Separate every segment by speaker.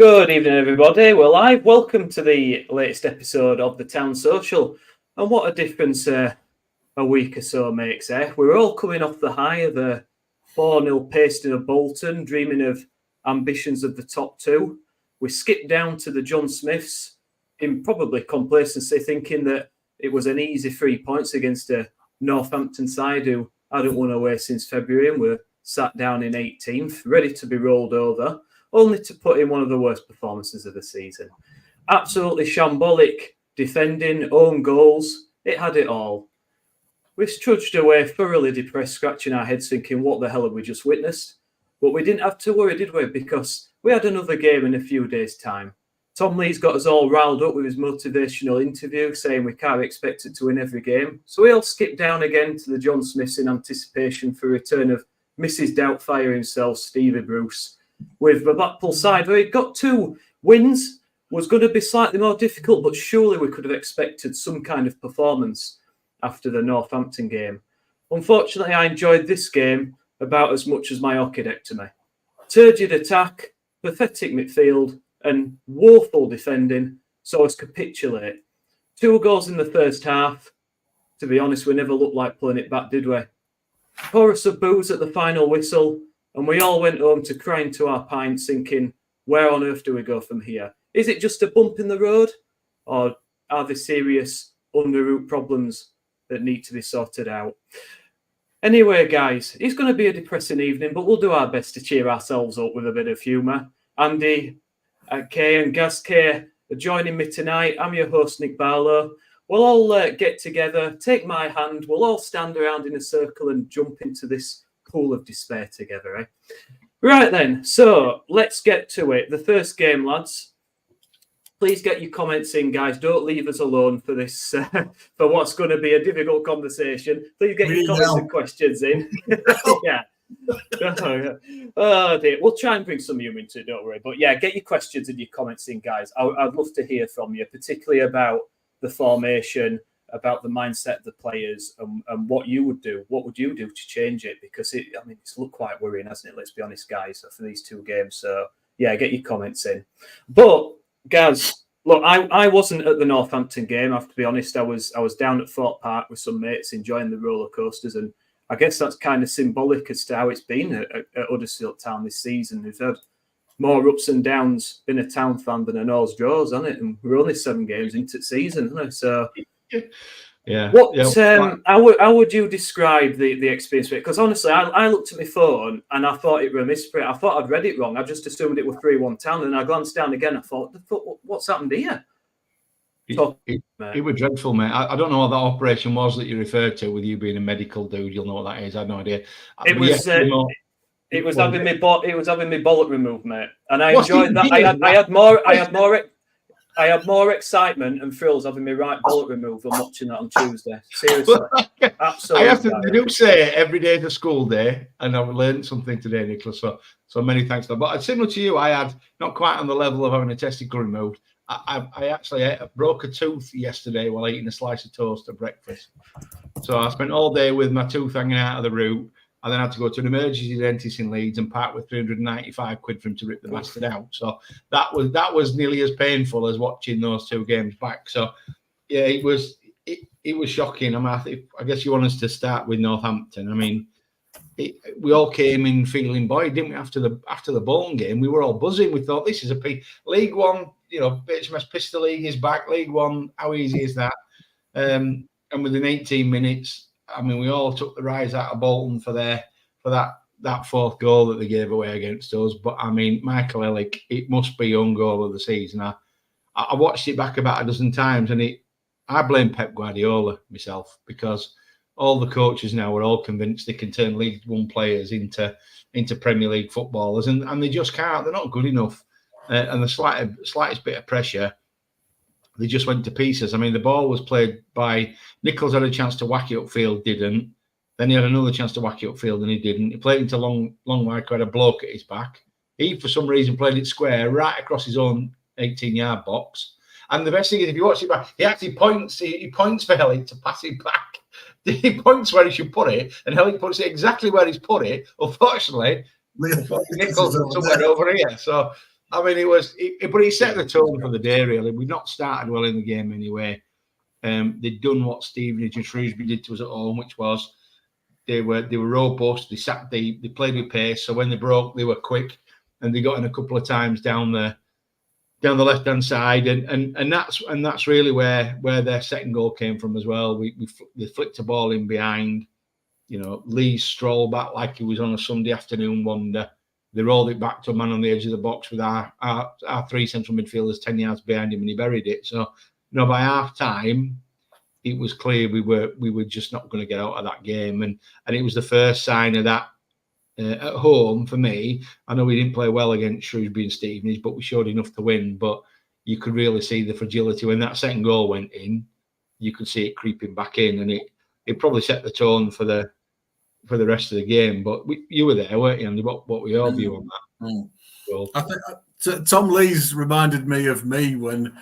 Speaker 1: Good evening, everybody. We're live. Welcome to the latest episode of the Town Social. And what a difference a week or so makes, eh? We're all coming off the high of a 4-0 pasting of Bolton, dreaming of ambitions of the top two. We skipped down to the John Smiths in probably complacency, thinking that it was an easy 3 points against a Northampton side who hadn't won away since February and were sat down in 18th, ready to be rolled over, only to put in one of the worst performances of the season. Absolutely shambolic defending, own goals. It had it all. We trudged away thoroughly depressed, scratching our heads thinking, what the hell have we just witnessed? But we didn't have to worry, did we? Because we had another game in a few days' time. Tom Lee's got us all riled up with his motivational interview, saying we can't expect it to win every game. So we all skipped down again to the John Smiths in anticipation for a return of Mrs. Doubtfire himself, Stevie Bruce, with the Blackpool side, where he got 2 wins, was going to be slightly more difficult, but surely we could have expected some kind of performance after the Northampton game. Unfortunately, I enjoyed this game about as much as my orchidectomy. Turgid attack, pathetic midfield, and woeful defending saw us capitulate. 2 goals in the first half. To be honest, we never looked like pulling it back, did we? Chorus of boos at the final whistle, and we all went home to crying to our pints, thinking, where on earth do we go from here? Is it just a bump in the road? Or are there serious under-root problems that need to be sorted out? Anyway, guys, it's going to be a depressing evening, but we'll do our best to cheer ourselves up with a bit of humour. Andy Kay and Gaz Kay are joining me tonight. I'm your host, Nick Barlow. We'll all get together, take my hand, we'll all stand around in a circle and jump into this pool of despair together, eh? Right then, so let's get to it. The first game, lads. Please get your comments in, guys. Don't leave us alone for this, for what's going to be a difficult conversation. Please get your comments and questions in. Yeah. Oh dear. We'll try and bring some humour into it, don't worry. But yeah, get your questions and your comments in, guys. I'd love to hear from you, particularly about the formation, about the mindset of the players, and what you would do. What would you do to change it? Because it's looked quite worrying, hasn't it? Let's be honest, guys, for these 2 games. So yeah, get your comments in. But Gaz, look, I wasn't at the Northampton game. I have to be honest. I was down at Fort Park with some mates enjoying the roller coasters, and I guess that's kind of symbolic as to how it's been at Huddersfield Town this season. We've had more ups and downs, been a Town fan than a nose draws, hasn't it? And we're only 7 games into the season, isn't it? So
Speaker 2: yeah.
Speaker 1: How would you describe the experience? Because honestly, I looked at my phone and I thought it was a misprint. I thought I'd read it wrong. I just assumed it was 3-1 Town, and I glanced down again. I thought, what's happened here?
Speaker 2: It was dreadful, mate. I don't know what that operation was that you referred to. With you being a medical dude, you'll know what that is. I had no idea.
Speaker 1: It was having my bollock removed, mate, and I enjoyed that. I had more excitement and thrills having my right bollock removed than watching that on Tuesday. Seriously, absolutely.
Speaker 2: They do say every day is a school day, and I've learned something today, Nicholas. So many thanks for that. But similar to you, I had not quite on the level of having a testicle removed. I actually broke a tooth yesterday while eating a slice of toast at breakfast. So I spent all day with my tooth hanging out of the root. And then I had to go to an emergency dentist in Leeds and part with 395 quid for him to rip the bastard out. So that was nearly as painful as watching those 2 games back. So yeah, it was shocking. I guess you want us to start with Northampton. I mean, we all came in feeling buoyed, didn't we? After the Bolton game, we were all buzzing. We thought this is League One. HMS Pistol League is back. League One, how easy is that? And within 18 minutes. I mean, we all took the rise out of Bolton for that 4th goal that they gave away against us. But I mean, Michael Helik, it must be own goal of the season. I watched it back about a dozen times, and I blame Pep Guardiola myself, because all the coaches now are all convinced they can turn League One players into Premier League footballers, and they just can't. They're not good enough, and the slightest bit of pressure, they just went to pieces. I mean, the ball was played by Nichols, had a chance to whack it upfield, didn't. Then he had another chance to whack it upfield, and he didn't. He played it into long wide, who had a bloke at his back. He, for some reason, played it square right across his own 18-yard box. And the best thing is, if you watch it back, he actually points. He points for Helik to pass it back. He points where he should put it, and Helik puts it exactly where he's put it. Unfortunately, Nichols is somewhere over here. So I mean, but it set the tone for the day, really. We'd not started well in the game anyway. They'd done what Stevenage and Shrewsbury did to us at home, which was they were robust. They played with pace, so when they broke, they were quick, and they got in a couple of times down the left hand side, and that's really where their second goal came from as well. They flicked a ball in behind. Lee's stroll back like he was on a Sunday afternoon wonder. They rolled it back to a man on the edge of the box with our three central midfielders 10 yards behind him, and he buried it. So, by half time, it was clear we were just not going to get out of that game, and it was the first sign of that at home for me. I know we didn't play well against Shrewsbury and Stevenage, but we showed enough to win. But you could really see the fragility when that second goal went in. You could see it creeping back in, and it probably set the tone for the rest of the game. But you were there, weren't you, Andy? What were your view on that? Well,
Speaker 3: I think Tom Lees reminded me of me when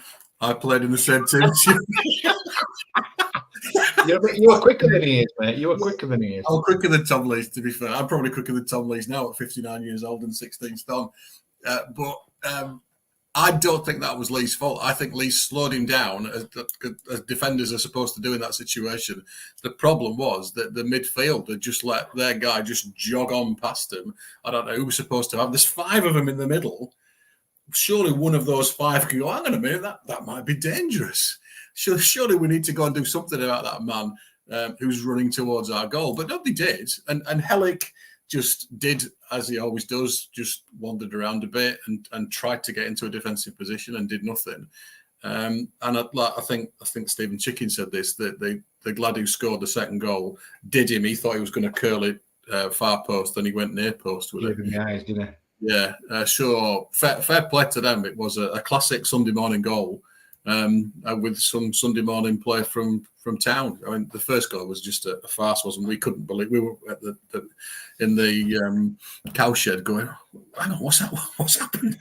Speaker 3: I played in the same team.
Speaker 2: You were quicker than he is, mate. You were quicker than he is.
Speaker 3: I'm quicker than Tom Lees, to be fair. I'm probably quicker than Tom Lees now at 59 years old and 16 stone. But I don't think that was Lee's fault. I think Lee slowed him down, as defenders are supposed to do in that situation. The problem was that the midfield had just let their guy just jog on past him. I don't know who was supposed to have. There's 5 of them in the middle. Surely one of those 5 can go, hang on a minute, that might be dangerous. Surely we need to go and do something about that man who's running towards our goal. But nobody did. And Helik just did, as he always does, just wandered around a bit and tried to get into a defensive position and did nothing. And I think Stephen Chicken said this, that the lad who scored the second goal did him. He thought he was going to curl it far post, and he went near post with it.
Speaker 2: In the eyes, didn't he?
Speaker 3: Yeah, sure. Fair play to them. It was a classic Sunday morning goal with some Sunday morning play from Town. I mean, the first goal was just a farce, wasn't it? We couldn't believe. We were at in the cowshed going, hang on, what's happened?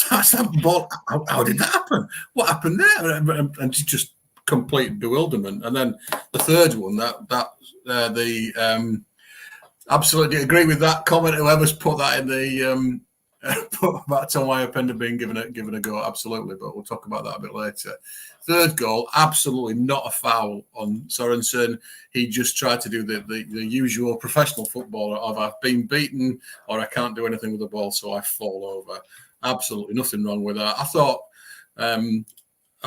Speaker 3: That's that ball. How did that happen? What happened there? And just complete bewilderment. And then the third one, absolutely agree with that comment. Whoever's put that in the put about Tom Iapenda being given a go, absolutely. But we'll talk about that a bit later. Third goal, absolutely not a foul on Sorensen. He just tried to do the usual professional footballer of I've been beaten or I can't do anything with the ball, so I fall over. Absolutely nothing wrong with that. I thought I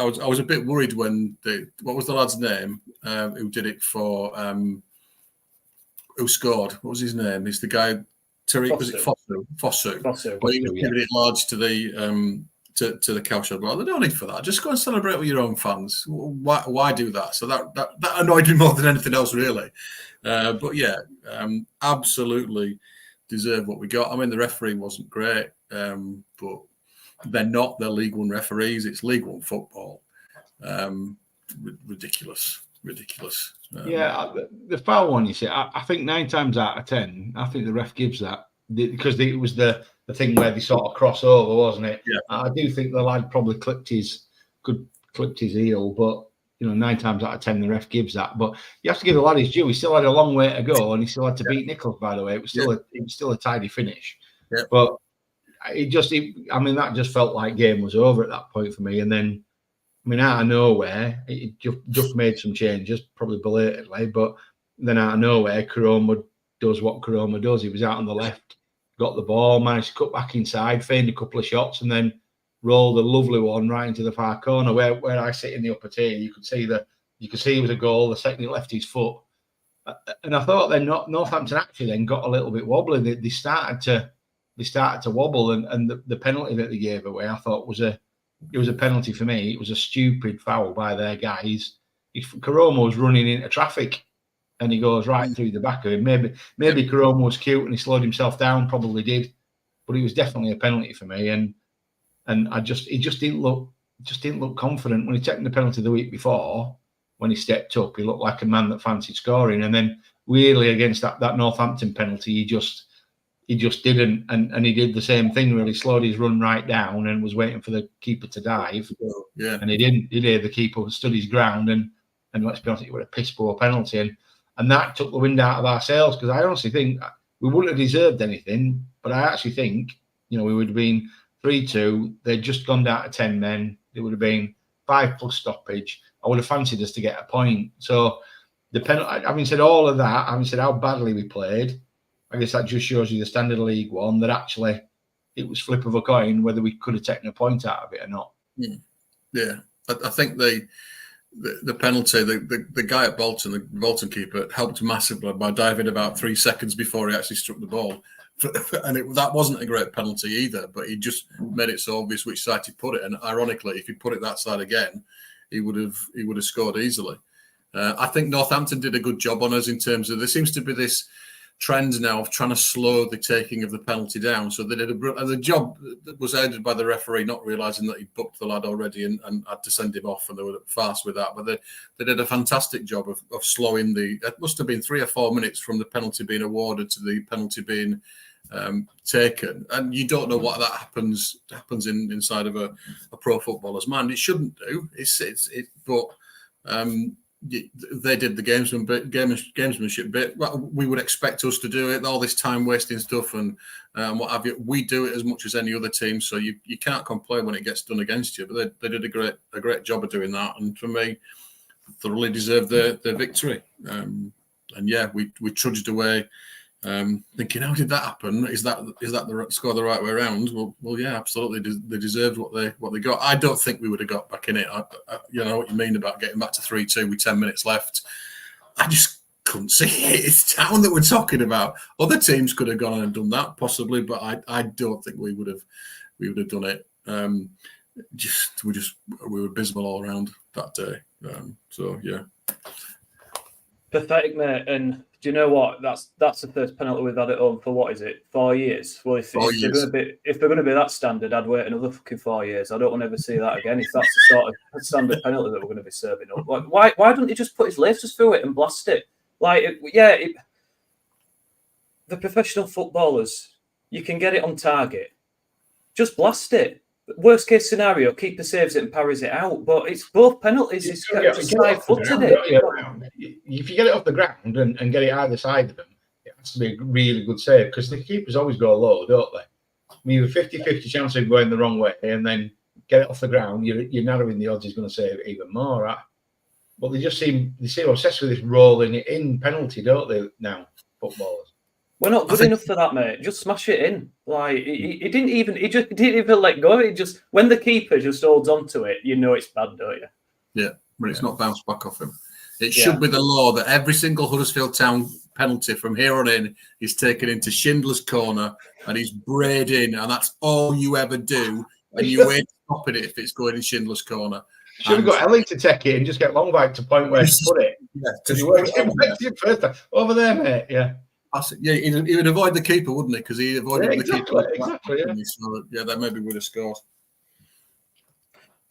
Speaker 3: was a bit worried when what was the lad's name who did it for who scored? What was his name? He's the guy. Tariq, was it Fosu? Well, he was giving it large to the cowshed. Well, there's no need for that. Just go and celebrate with your own fans. Why do that? So that annoyed me more than anything else, really. But yeah, absolutely deserve what we got. I mean, the referee wasn't great, but they're not. They're League One referees. It's League One football. Ridiculous.
Speaker 2: Yeah, the foul one, you see, I think 9 times out of 10, I think the ref gives that because it was the thing where they sort of cross over, wasn't it?
Speaker 3: Yeah.
Speaker 2: I do think the lad probably clipped his heel, but 9 times out of 10 the ref gives that. But you have to give the lad his due. He still had a long way to go, and he still had to beat Nichols. By the way, it was still a tidy finish.
Speaker 3: Yeah.
Speaker 2: But that just felt like game was over at that point for me, and then. I mean, out of nowhere, it just made some changes, probably belatedly, but then out of nowhere, Koroma does what Koroma does. He was out on the left, got the ball, managed to cut back inside, feigned a couple of shots, and then rolled a lovely one right into the far corner where I sit in the upper tier. You could see it was a goal. The second he left his foot, and I thought then Northampton actually then got a little bit wobbly. They started to wobble, and the penalty that they gave away, I thought it was a penalty for me. It was a stupid foul by their guys. Koroma was running into traffic and he goes right through the back of him. Maybe Koroma was cute and he slowed himself down, probably did. But it was definitely a penalty for me. And he just didn't look confident. When he taken the penalty the week before, when he stepped up, he looked like a man that fancied scoring. And then weirdly against that Northampton penalty, he just didn't, and he did the same thing. Really slowed his run right down and was waiting for the keeper to dive.
Speaker 3: Yeah,
Speaker 2: and he didn't. The keeper stood his ground, and let's be honest, it was a piss poor penalty, and that took the wind out of our sails because I honestly think we wouldn't have deserved anything, but I actually think we would have been 3-2. They'd just gone down to 10 men. It would have been 5+ stoppage. I would have fancied us to get a point. So the penalty, having said all of that, having said how badly we played, I guess that just shows you the standard of League One, that actually it was flip of a coin whether we could have taken a point out of it or not.
Speaker 3: Yeah, I think the penalty, the guy at Bolton, the Bolton keeper, helped massively by diving about 3 seconds before he actually struck the ball. And that wasn't a great penalty either, but he just made it so obvious which side he put it. And ironically, if he put it that side again, he would have scored easily. I think Northampton did a good job on us in terms of, there seems to be this trend now of trying to slow the taking of the penalty down. So they did the job that was aided by the referee not realising that he'd booked the lad already and had to send him off, and they were fast with that. But they did a fantastic job of slowing it must have been 3 or 4 minutes from the penalty being awarded to the penalty being taken. And you don't know what that happens inside of a pro footballer's mind. It shouldn't do. But they did the gamesmanship bit. Well, we would expect us to do it. All this time wasting stuff and what have you. We do it as much as any other team, so you can't complain when it gets done against you. But they did a great job of doing that, and for me, thoroughly deserved their victory. And yeah, we trudged away, thinking, how did that happen? Is that the score the right way around? Well, yeah, absolutely. They deserved what they got. I don't think we would have got back in it. You know what you mean about getting back to 3-2 with 10 minutes left. I just couldn't see it. It's Town that we're talking about. Other teams could have gone on and done that possibly, but I don't think we would have done it. We were abysmal all around that day. So yeah,
Speaker 1: pathetic, mate. And do you know what? That's the first penalty we've had at home for, what is it, 4 years? Well, if they're going to be that standard, I'd wait another fucking 4 years. I don't want to ever see that again. If that's the sort of standard penalty that we're going to be serving up, like, why don't he just put his laces through it and blast it? The professional footballers, you can get it on target, just blast it. Worst case scenario, keeper saves it and parries it out. But it's both penalties. It's just side-footed it.
Speaker 2: If you get it off the ground and get it either side of them, it has to be a really good save, because the keepers always go low, don't they? I mean, you have a 50-50 chance of going the wrong way, and then get it off the ground, you're narrowing the odds he's going to save it even more. Right? But they seem obsessed with this rolling it in penalty, don't they? Now, footballers.
Speaker 1: We're not good enough for that, mate. Just smash it in. Like he didn't even let go. It just, when the keeper just holds on to it, you know it's bad, don't you?
Speaker 3: Yeah, but it's not bounced back off him. It should be the law that every single Huddersfield Town penalty from here on in is taken into Schindler's corner and he's brayed in, and that's all you ever do. And you ain't stopping it if it's going in Schindler's corner.
Speaker 2: Should have got Helik to take it and just get Longback to point where to put it. Yeah, over there, mate. Yeah.
Speaker 3: Yeah, he would avoid the keeper, wouldn't he? Because he avoided the keeper.
Speaker 2: Exactly. Yeah.
Speaker 3: So, yeah, that maybe would have scored.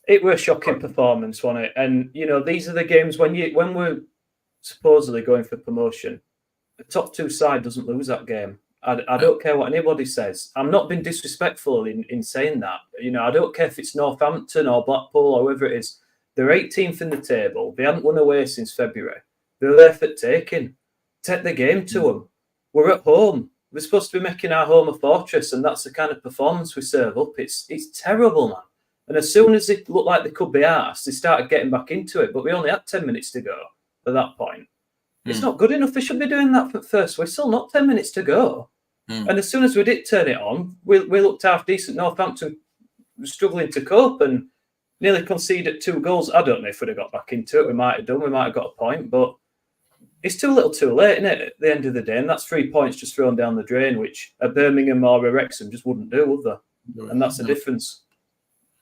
Speaker 1: It was a shocking performance, wasn't it? And you know, these are the games when we're supposedly going for promotion, the top two side doesn't lose that game. I don't care what anybody says. I'm not being disrespectful in saying that. You know, I don't care if it's Northampton or Blackpool or whoever it is. They're 18th in the table. They haven't won away since February. They're there for taking. Take the game to them. We're at home. We're supposed to be making our home a fortress, and that's the kind of performance we serve up. It's terrible, man. And as soon as it looked like they could be arsed, they started getting back into it. But we only had 10 minutes to go at that point. It's not good enough. They should be doing that for first whistle, not 10 minutes to go. And as soon as we did turn it on, we looked half decent. Northampton struggling to cope and nearly conceded 2 goals. I don't know if we'd have got back into it. We might have done. We might have got a point, but it's too little too late, isn't it, at the end of the day? And that's 3 points just thrown down the drain, which a Birmingham or a Wrexham just wouldn't do, would they? And that's the difference.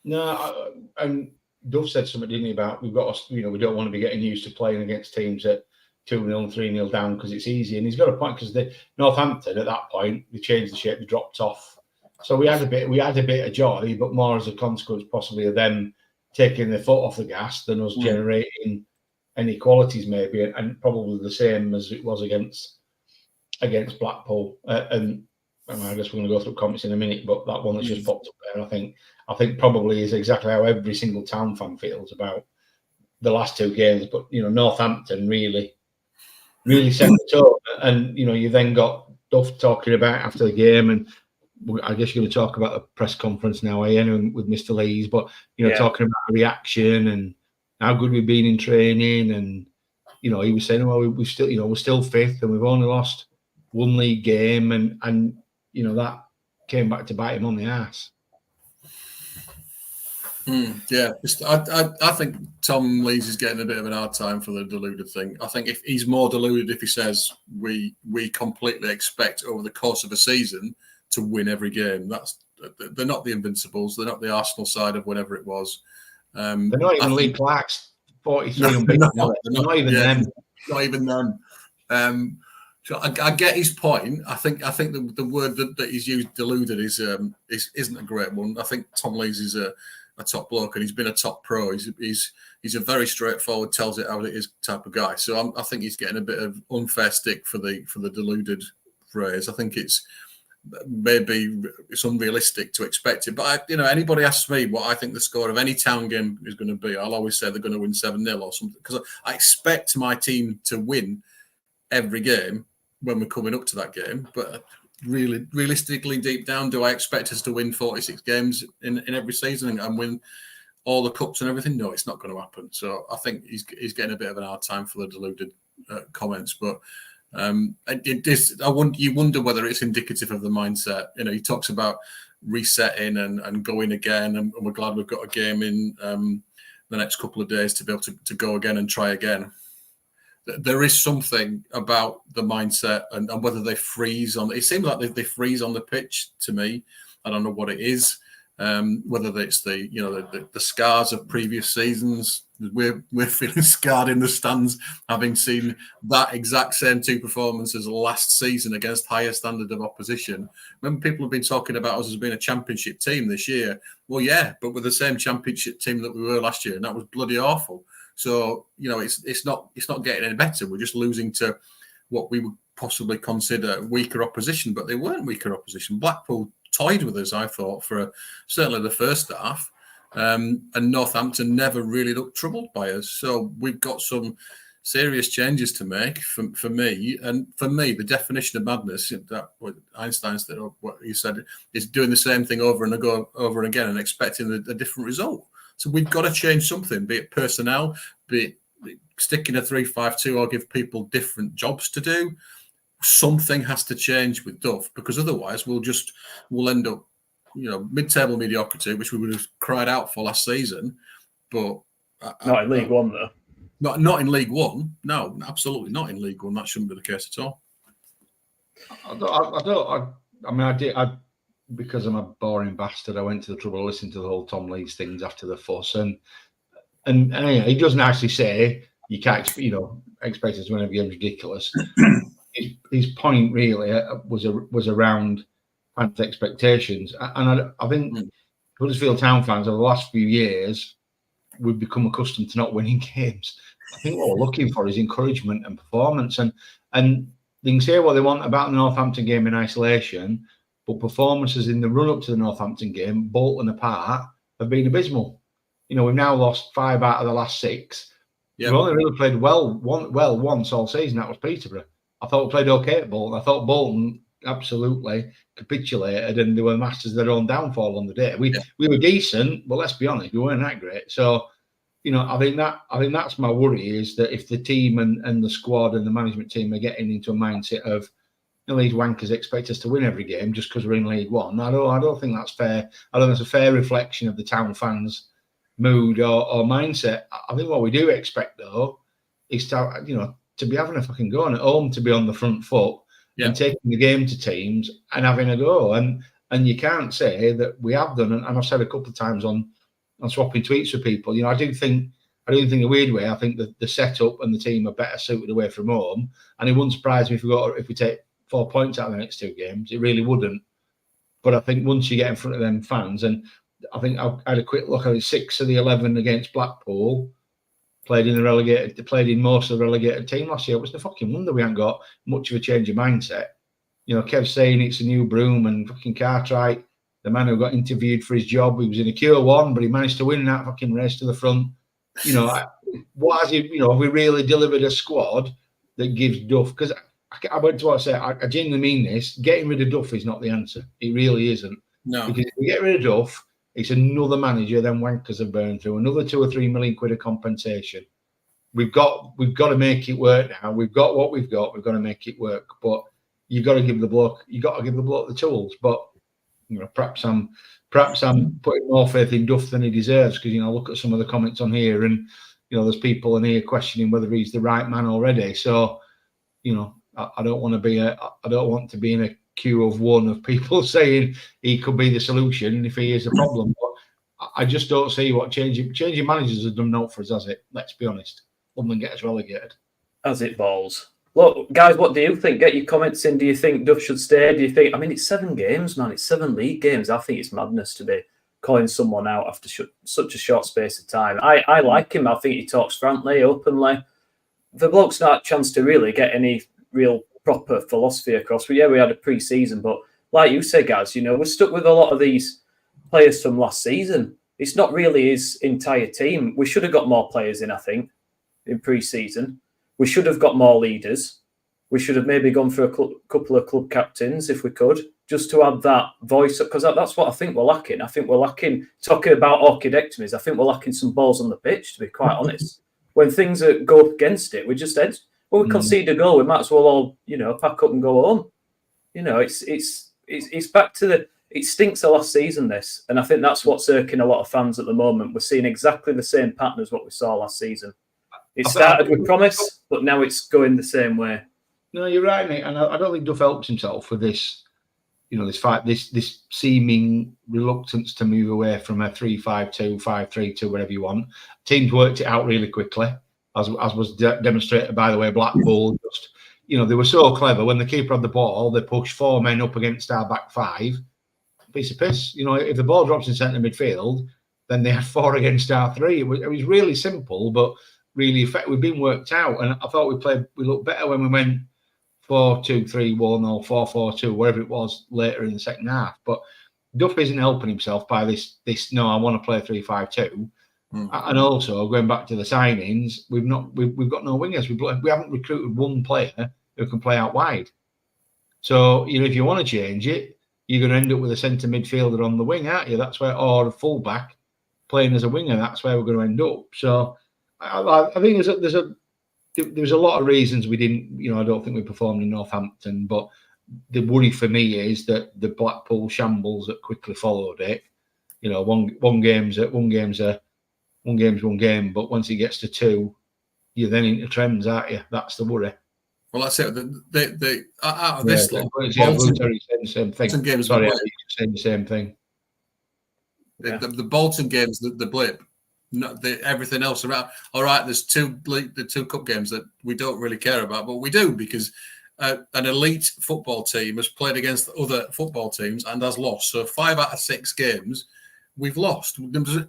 Speaker 2: No, and Duff said something, didn't he, about we don't want to be getting used to playing against teams at 2-0, 3-0 down because it's easy. And he's got a point, because Northampton at that point, they changed the shape, they dropped off. So we had a bit of joy, but more as a consequence possibly of them taking their foot off the gas than us generating inequalities maybe, and probably the same as it was against Blackpool. And I guess we're going to go through comments in a minute, but that one that's just popped up there, I think probably is exactly how every single Town fan feels about the last 2 games. But you know, Northampton really set the tone, and you know, you then got Duff talking about after the game, and I guess you're going to talk about the press conference now, Ian, with Mr. Lees, but
Speaker 1: Yeah.
Speaker 2: talking about reaction and how good we've been in training, and he was saying, well, we're still fifth, and we've only lost one league game, and that came back to bite him on the ass.
Speaker 3: Yeah, I think Tom Lees is getting a bit of an hard time for the deluded thing. I think if he's more deluded if he says we completely expect over the course of a season to win every game. They're not the Invincibles. They're not the Arsenal side of whatever it was.
Speaker 2: They're not even Lee Clark's 43 unbeaten. They're not even them.
Speaker 3: Not even them. So I get his point. I think the word that he's used, deluded, isn't a great one. I think Tom Lees is a top bloke, and he's been a top pro. He's a very straightforward, tells it how it is type of guy. So I think he's getting a bit of unfair stick for the deluded phrase. I think it's unrealistic to expect it. But anybody asks me what I think the score of any Town game is going to be, I'll always say they're going to win 7-0 or something, because I expect my team to win every game when we're coming up to that game. But really, realistically, deep down, do I expect us to win 46 games in every season and win all the cups and everything? No, it's not going to happen. So I think he's getting a bit of an hard time for the deluded comments. But you wonder whether it's indicative of the mindset. He talks about resetting and going again, and we're glad we've got a game in the next couple of days to be able to go again and try again. There is something about the mindset and whether they freeze on. It seems like they freeze on the pitch to me. I don't know what it is. Whether it's the scars of previous seasons. We're feeling scarred in the stands, having seen that exact same two performances last season against higher standard of opposition. When people have been talking about us as being a championship team this year, well, yeah, but we're the same championship team that we were last year, and that was bloody awful. So it's not getting any better. We're just losing to what we would possibly consider weaker opposition, but they weren't weaker opposition. Blackpool toyed with us, I thought, for certainly the first half. And Northampton never really looked troubled by us. So we've got some serious changes to make for me. And for me, the definition of madness, that what Einstein said, or what he said, is doing the same thing over and again and expecting a different result. So we've got to change something, be it personnel, be it sticking a 3-5-2 or give people different jobs to do. Something has to change with Duff, because otherwise we'll end up, mid-table mediocrity, which we would have cried out for last season. But
Speaker 1: not in League One, though.
Speaker 3: Not in League One. No, absolutely not in League One. That shouldn't be the case at all.
Speaker 2: I did. Because I'm a boring bastard, I went to the trouble of listening to the whole Tom Lees things after the fuss, and he doesn't actually say you can't, expect us to win every game. Ridiculous. His point really was around fans' expectations, and I think Huddersfield Town fans over the last few years we've become accustomed to not winning games. I think what we're looking for is encouragement and performance, and they can say what they want about the Northampton game in isolation. But performances in the run-up to the Northampton game, Bolton apart, have been abysmal. We've now lost 5 out of the last 6. Yep. We've only really played well once all season. That was Peterborough. I thought we played okay at Bolton. I thought Bolton absolutely capitulated, and they were masters of their own downfall on the day. We were decent, but let's be honest, we weren't that great. So, I think that's my worry, is that if the team and the squad and the management team are getting into a mindset of, these wankers expect us to win every game just because we're in League One. I don't think that's fair. I don't think it's a fair reflection of the Town fans' mood or mindset. I think what we do expect, though, is to be having a fucking go, and at home to be on the front foot and taking the game to teams and having a go. And you can't say that we have done. And I've said a couple of times on swapping tweets with people. I do think in a weird way, I think that the setup and the team are better suited away from home. And it wouldn't surprise me if we take 4 points out of the next 2 games. It really wouldn't. But I think once you get in front of them fans, and I think I had a quick look at 6 of the 11 against Blackpool played in most of the relegated team last year. It was no fucking wonder we haven't got much of a change of mindset. Kev's saying it's a new broom, and fucking Cartwright, the man who got interviewed for his job, he was in a Q1, but he managed to win that fucking race to the front. What has he? Have we really delivered a squad that gives Duff? Because I went to what I say. I genuinely mean this. Getting rid of Duff is not the answer. It really isn't.
Speaker 3: No.
Speaker 2: Because if we get rid of Duff, it's another manager. Then wankers have burned through another 2 or 3 million quid of compensation. We've got to make it work now. We've got what we've got. We've got to make it work. But you got to give the bloke the tools. But perhaps I'm putting more faith in Duff than he deserves, because look at some of the comments on here, and there's people in here questioning whether he's the right man already. So I don't want to be in a queue of one of people saying he could be the solution if he is a problem. But I just don't see what changing managers has done naught for us, has it? Let's be honest. Other than get us relegated.
Speaker 1: As it balls. Look, guys, what do you think? Get your comments in. Do you think Duff should stay? Do you think? I mean, it's 7 games, man. It's 7 league games. I think it's madness to be calling someone out after such a short space of time. I like him. I think he talks frankly, openly. The bloke's not had a chance to really get any real proper philosophy across. We had a pre-season, but like you say, guys, we're stuck with a lot of these players from last season. It's not really his entire team. We should have got more players in, I think, in pre-season. We should have got more leaders. We should have maybe gone for a couple of club captains if we could, just to add that voice, because that's what I think we're lacking. I think we're lacking, talking about orchidectomies, I think we're lacking some balls on the pitch, to be quite honest. When things go up against it, we just edge. Well, we concede a goal, we might as well all, pack up and go home. It's back to it stinks of last season, this. And I think that's what's irking a lot of fans at the moment. We're seeing exactly the same pattern as what we saw last season. It started with promise, but now it's going the same way.
Speaker 2: No, you're right, mate. And I don't think Duff helps himself with this, this fight, this seeming reluctance to move away from a 3-5-2, 5-3-2, whatever you want. Teams worked it out really quickly, as was demonstrated by the way Blackpool just, they were so clever. When the keeper had the ball, they pushed 4 men up against our back 5. Piece of piss. If the ball drops in centre midfield, then they had 4 against our 3. It was really simple, but really effective. We've been worked out, and I thought we looked better when we went 4-2-3-1 or 4-4-2, whatever it was later in the second half. But Duff isn't helping himself by this. No, I want to play 3-5-2, and also going back to the signings, we've got no wingers. We haven't recruited one player who can play out wide. So if you want to change it, you're going to end up with a centre midfielder on the wing, aren't you? That's where, or a fullback playing as a winger. That's where we're going to end up. So I think there's a lot of reasons we didn't. I don't think we performed in Northampton. But the worry for me is that the Blackpool shambles that quickly followed it. One game's one game, but once it gets to 2, you're then into trends, aren't you? That's the worry.
Speaker 3: Well, that's it. They out of this lot,
Speaker 2: Bolton saying the same thing.
Speaker 3: Games
Speaker 2: Sorry, saying the same thing.
Speaker 3: The Bolton games, the blip, everything else around. All right, there's the 2 cup games that we don't really care about, but we do, because an elite football team has played against other football teams and has lost. So 5 out of 6 games we've lost,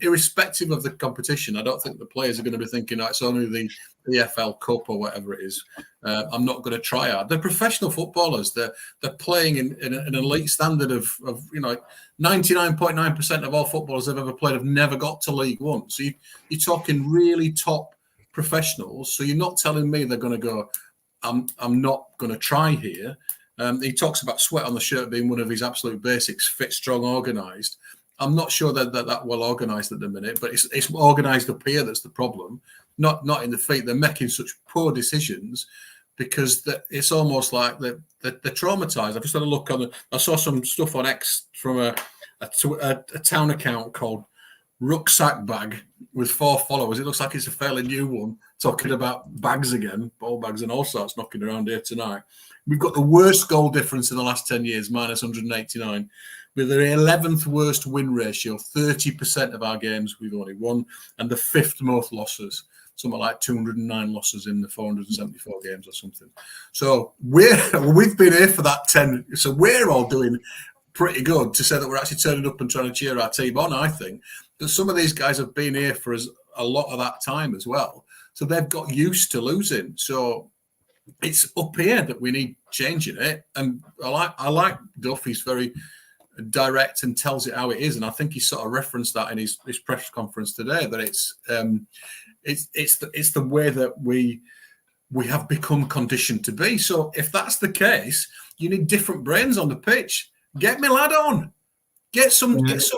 Speaker 3: irrespective of the competition. I don't think the players are going to be thinking, it's only the EFL Cup or whatever it is. I'm not going to try hard. They're professional footballers. They're playing in an elite standard of 99.9% of all footballers I've ever played have never got to League One. So you're talking really top professionals. So you're not telling me they're going to go, I'm not going to try here. He talks about sweat on the shirt being one of his absolute basics: fit, strong, organised. I'm not sure that well organised at the minute, but it's organised up here that's the problem, not in the feet. They're making such poor decisions because it's almost like they're traumatised. I've just had a look I saw some stuff on X from a town account called Rucksack Bag with 4 followers. It looks like it's a fairly new one, talking about bags again, ball bags and all sorts knocking around here tonight. We've got the worst goal difference in the last 10 years, minus 189. With the 11th worst win ratio, 30% of our games we've only won, and the 5th most losses, something like 209 losses in the 474 games or something. So we've been here for that 10. So we're all doing pretty good to say that we're actually turning up and trying to cheer our team on. I think that some of these guys have been here for us a lot of that time as well. So they've got used to losing. So it's up here that we need changing it. And I like Duff. He's very direct and tells it how it is, and I think he sort of referenced that in his press conference today, that it's the way that we we have become conditioned to be. So if that's the case, you need different brains on the pitch. Get Milad on. Get some youth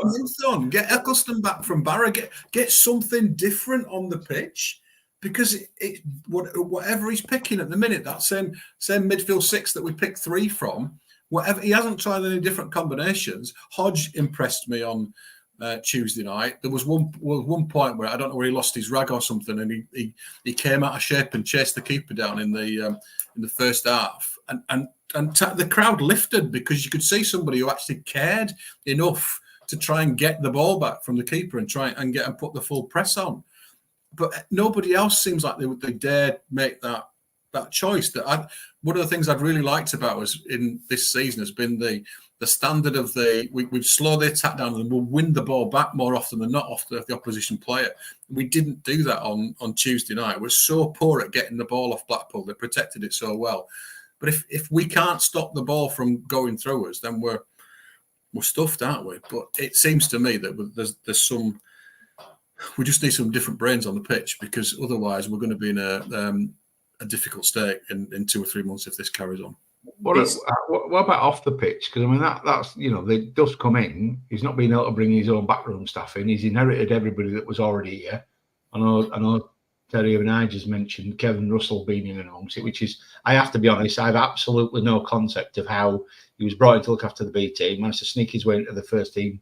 Speaker 3: on. Get Eccleston back from Barra. Get something different on the pitch, because whatever he's picking at the minute, that same midfield six that we picked 3 from, whatever, he hasn't tried any different combinations. Hodge impressed me on Tuesday night. There was one point where I don't know where he lost his rag or something, and he came out of shape and chased the keeper down in the first half, and the crowd lifted because you could see somebody who actually cared enough to try and get the ball back from the keeper and try and put the full press on. But nobody else seems like they dared make that choice. One of the things I've really liked about us in this season has been the standard of we've slowed the attack down and we'll win the ball back more often than not off the opposition player. We didn't do that on Tuesday night. We're so poor at getting the ball off Blackpool. They protected it so well. But if we can't stop the ball from going through us, then we're stuffed, aren't we? But it seems to me that there's some. We just need some different brains on the pitch, because otherwise we're going to be in a difficult state in 2 or 3 months if this carries on.
Speaker 2: What about off the pitch? Because I mean that's they just come in. He's not been able to bring his own backroom staff in. He's inherited everybody that was already here. I know. Terry and I just mentioned Kevin Russell being in an home seat, which is, I have to be honest, I have absolutely no concept of how he was brought in to look after the B team, managed to sneak his way into the first team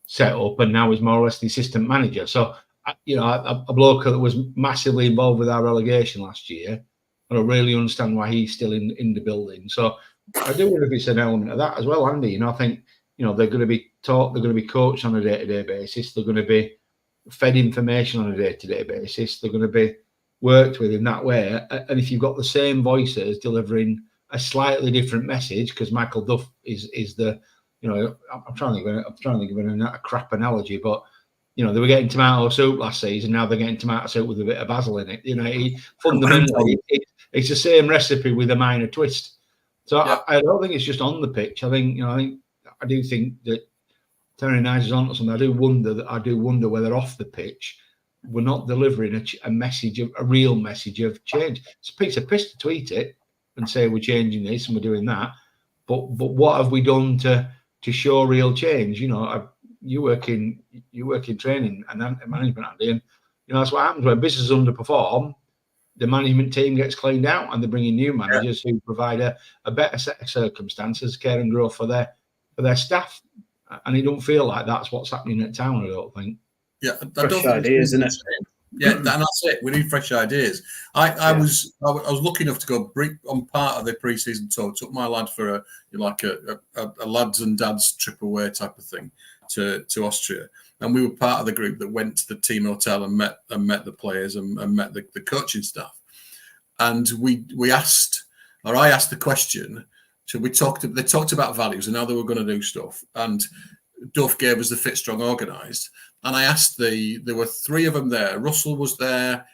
Speaker 2: setup, and now is more or less the assistant manager. So, a bloke that was massively involved with our relegation last year, I don't really understand why he's still in the building. So I do wonder if it's an element of that as well, Andy. I think, they're going to be taught, they're going to be coached on a day-to-day basis, they're going to be fed information on a day-to-day basis, they're going to be worked with in that way. And if you've got the same voices delivering a slightly different message, because Michael Duff is the, I'm trying to think of a crap analogy, but they were getting tomato soup last season, now they're getting tomato soup with a bit of basil in it. Fundamentally, it's the same recipe with a minor twist. So yeah. I don't think it's just on the pitch. I do think that Terry Nice is on to something. I do wonder whether off the pitch we're not delivering a message, a real message of change. It's a piece of piss to tweet it and say we're changing this and we're doing that, but what have we done to show real change? You work in training and management, Andy, and that's what happens when businesses underperform. The management team gets cleaned out and they bring in new managers who provide a better set of circumstances, care and growth for their staff. And it don't feel like that's what's happening at Town, I don't think.
Speaker 3: Yeah,
Speaker 1: fresh ideas, isn't it?
Speaker 3: Yeah, and that's it. We need fresh ideas. I was lucky enough to go on part of the pre-season tour. Took my lad for a lads and dads trip away type of thing to Austria, and we were part of the group that went to the team hotel and met the players and met the coaching staff. And I asked the question. So they talked about values and how they were going to do stuff. And Duff gave us the fit, strong, organised. And I asked there were 3 of them there. Russell was there.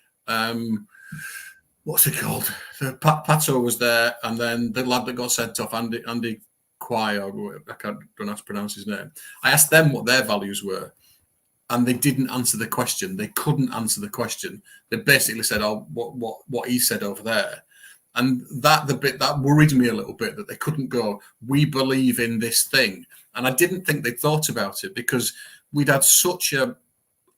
Speaker 3: What's it called? Pato was there. And then the lad that got sent off, Andy Quay, or I don't know how to pronounce his name. I asked them what their values were. And they didn't answer the question. They couldn't answer the question. They basically said, "Oh, what he said over there." And the bit that worried me a little bit, that they couldn't go, "We believe in this thing." And I didn't think they thought about it, because we'd had such a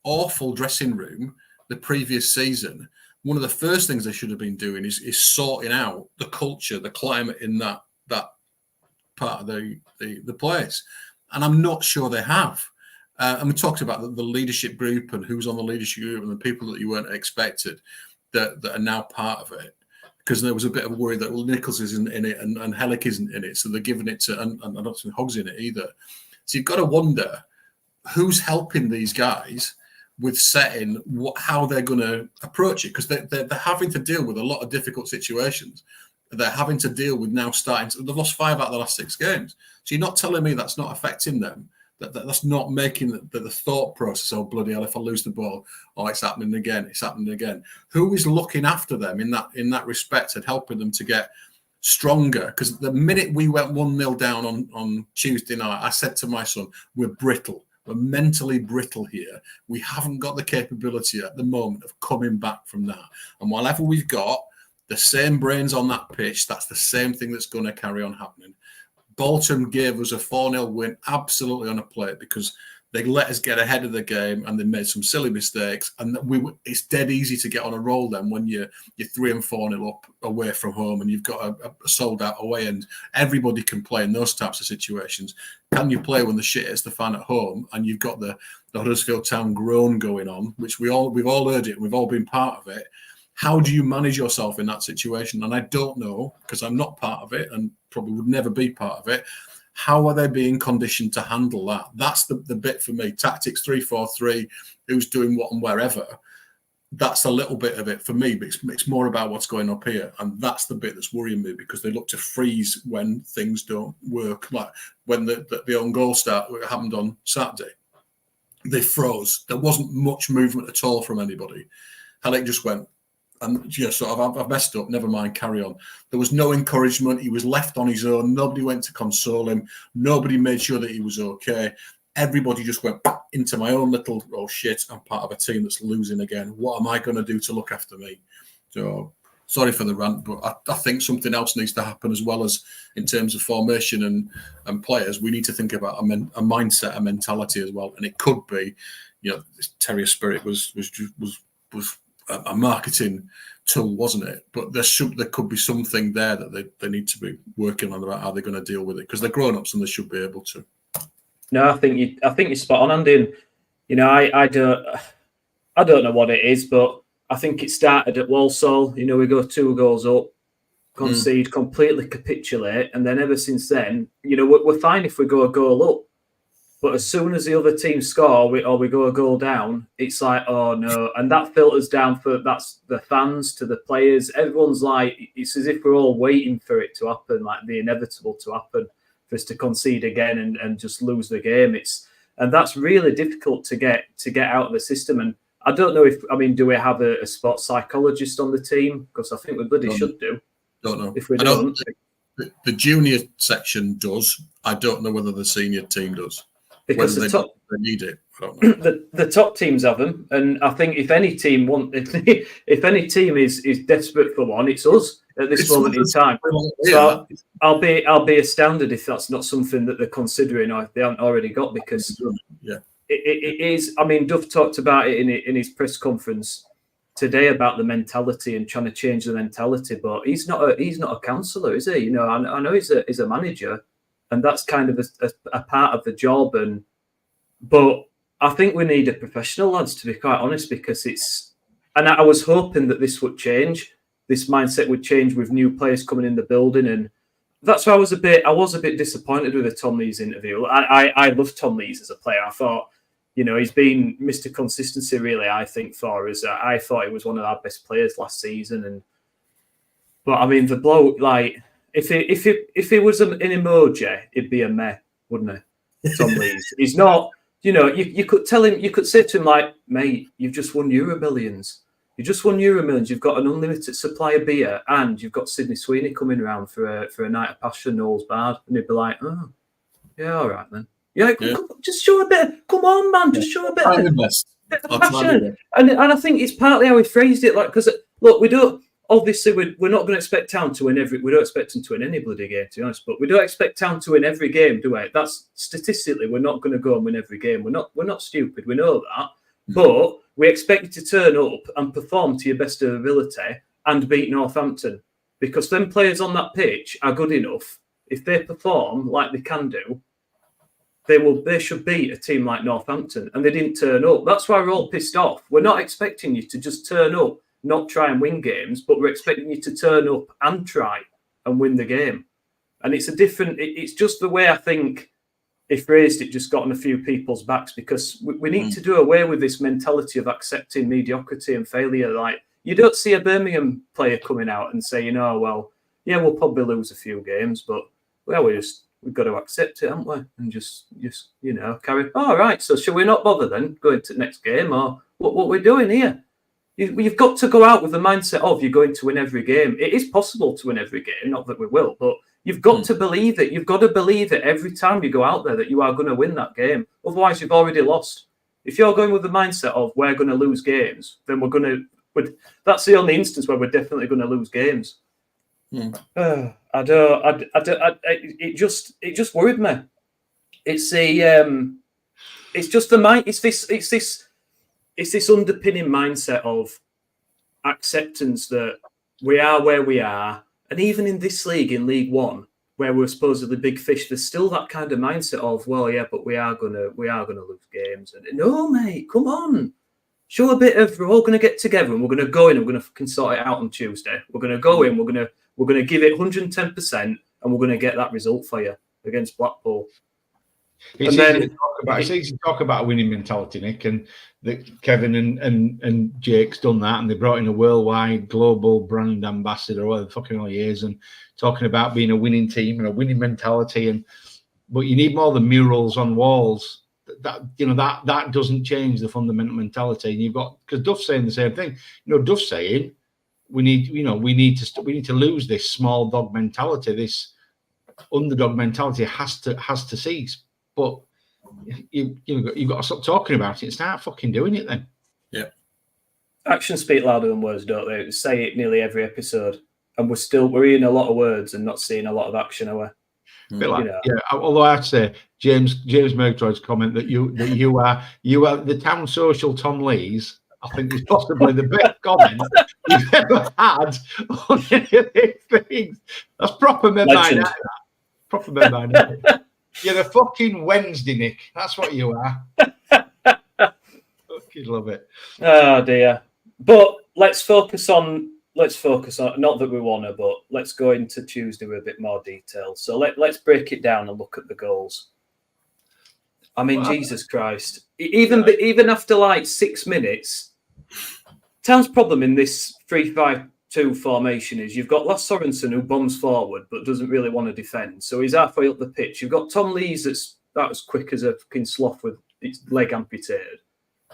Speaker 3: awful dressing room the previous season. One of the first things they should have been doing is sorting out the culture, the climate in that part of the place. And I'm not sure they have. And we talked about the leadership group and who's on the leadership group and the people that you weren't expected that are now part of it. Because there was a bit of worry that Nichols isn't in it and Helik isn't in it, so they're giving it to, and I don't think Hogg's in it either. So you've got to wonder who's helping these guys with setting how they're going to approach it, because they're having to deal with a lot of difficult situations. They're having to deal with now they've lost 5 out of the last 6 games. So you're not telling me that's not affecting them. That's not making the thought process, oh, bloody hell, if I lose the ball, oh, it's happening again. Who is looking after them in that respect and helping them to get stronger? Because the minute we went 1-0 down on Tuesday night, I said to my son, we're brittle. We're mentally brittle here. We haven't got the capability at the moment of coming back from that. And whatever we've got, the same brains on that pitch. That's the same thing that's going to carry on happening. Bolton gave us a 4-0 win absolutely on a plate because they let us get ahead of the game and they made some silly mistakes. And it's dead easy to get on a roll then when you're 3 and 4-0 up away from home and you've got a sold out away end. Everybody can play in those types of situations. Can you play when the shit hits the fan at home and you've got the Huddersfield Town groan going on, which we've all heard it and we've all been part of it? How do you manage yourself in that situation? And I don't know, because I'm not part of it and probably would never be part of it. How are they being conditioned to handle that? That's the bit for me. Tactics 3-4-3, who's doing what and wherever. That's a little bit of it for me, but it's more about what's going up here. And that's the bit that's worrying me because they look to freeze when things don't work. Like when the own goal start happened on Saturday, they froze. There wasn't much movement at all from anybody. Helik just went, and sort of, I've messed up, never mind, carry on. There was no encouragement. He was left on his own. Nobody went to console him. Nobody made sure that he was okay. Everybody just went into my own little, oh shit, I'm part of a team that's losing again. What am I going to do to look after me? So, sorry for the rant, but I think something else needs to happen as well as in terms of formation and players. We need to think about a mindset, a mentality as well. And it could be, this Terrier spirit was a marketing tool, wasn't it? But there could be something there that they need to be working on about how they're going to deal with it because they're grown-ups and they should be able to.
Speaker 1: No, I think you're spot on, Andy. And, I don't know what it is, but I think it started at Walsall. We go 2 goals up, concede, completely capitulate, and then ever since then, we're fine if we go a goal up. But as soon as the other team score or we go a goal down, it's like, oh no. And that filters down that's the fans to the players. Everyone's like, it's as if we're all waiting for it to happen, like the inevitable to happen, for us to concede again and just lose the game. And that's really difficult to get out of the system. And I don't know do we have a sports psychologist on the team? Because I think we bloody should do.
Speaker 3: Don't know.
Speaker 1: If we don't.
Speaker 3: The junior section does. I don't know whether the senior team does.
Speaker 1: Because
Speaker 3: they need it. I don't know.
Speaker 1: The top teams have them, and I think if any team if any team is desperate for one, it's us at this moment in time. So I'll be astounded if that's not something that they're considering or if they haven't already got, because it is. Duff talked about it in his press conference today about the mentality and trying to change the mentality, but he's not a counsellor, is he? I know he's a manager. And that's kind of a part of the job. But I think we need a professional, lads, to be quite honest, because and I was hoping that this would change. This mindset would change with new players coming in the building. And that's why I was a bit disappointed with the Tom Lees interview. I love Tom Lees as a player. I thought, he's been Mr. Consistency, really, I think, for us. I thought he was one of our best players last season. But the bloke, like, If it was an emoji, it'd be a meh, wouldn't it? Tom Lees. He's not, you could tell him, you could say to him like, mate, you've just won Euro Millions. You just won Euro Millions. You've got an unlimited supply of beer and you've got Sydney Sweeney coming around for a night of passion, Knowles Bard. And he'd be like, oh, yeah, all right then. Yeah, just show a bit. Come on, man, just show a bit of passion. And I think it's partly how he phrased it, like, because look, we don't. Obviously, we're not going to expect Town to win we don't expect them to win any bloody game, to be honest. But we don't expect Town to win every game, do we? That's statistically, we're not going to go and win every game. We're not stupid. We know that. But we expect you to turn up and perform to your best of ability and beat Northampton, because them players on that pitch are good enough. If they perform like they can do, they should beat a team like Northampton, and they didn't turn up. That's why we're all pissed off. We're not expecting you to just turn up, not try and win games, but we're expecting you to turn up and try and win the game. And it's just the way I think he phrased it just got on a few people's backs, because we need to do away with this mentality of accepting mediocrity and failure. Like, you don't see a Birmingham player coming out and saying, well, yeah, we'll probably lose a few games, but we've got to accept it, haven't we? And just carry. All right, so shall we not bother then going to the next game, or what we're doing here? You've got to go out with the mindset of you're going to win every game. It is possible to win every game, not that we will, but you've got to believe it. You've got to believe it every time you go out there that you are going to win that game. Otherwise, you've already lost. If you're going with the mindset of we're going to lose games, then we're going to That's the only instance where we're definitely going to lose games. It just worried me. It's this underpinning mindset of acceptance that we are where we are, and even in this league, in League One, where we're supposedly big fish, there's still that kind of mindset of, well, yeah, but we are gonna lose games. And no, mate, come on, show a bit of. We're all gonna get together and we're gonna go in and we're gonna fucking sort it out on Tuesday. We're gonna go in, we're gonna give it 110%, and we're gonna get that result for you against Blackpool.
Speaker 2: It's easy to talk about a winning mentality, Nick, and that Kevin and Jake's done that, and they brought in a worldwide global brand ambassador, whatever the fucking hell he is, and talking about being a winning team and a winning mentality. But you need more than murals on walls. That doesn't change the fundamental mentality. And you've got, because Duff's saying the same thing. Duff's saying we need to lose this small dog mentality. This underdog mentality has to cease. But you've got to stop talking about it and start fucking doing it then.
Speaker 3: Yeah.
Speaker 1: Actions speak louder than words, don't they? We say it nearly every episode, and we're hearing a lot of words and not seeing a lot of action, are we?
Speaker 2: Yeah. Although I have to say, James Murgatroyd's comment that you are the town social Tom Lees, I think is possibly the best comment you've ever had on any of these things. That's proper midnight. Proper midnight. You're a fucking Wednesday, Nick. That's what you are. Fucking love it.
Speaker 1: Oh dear. But let's focus on. Not that we want to, but let's go into Tuesday with a bit more detail. So let's break it down and look at the goals. I mean, Jesus Christ! Even after like 6 minutes, Town's problem in this 3-5-2 formation is you've got Lars Sorensen who bombs forward but doesn't really want to defend, so he's halfway up the pitch. You've got Tom Lees that's about as quick as a fucking sloth with its leg amputated.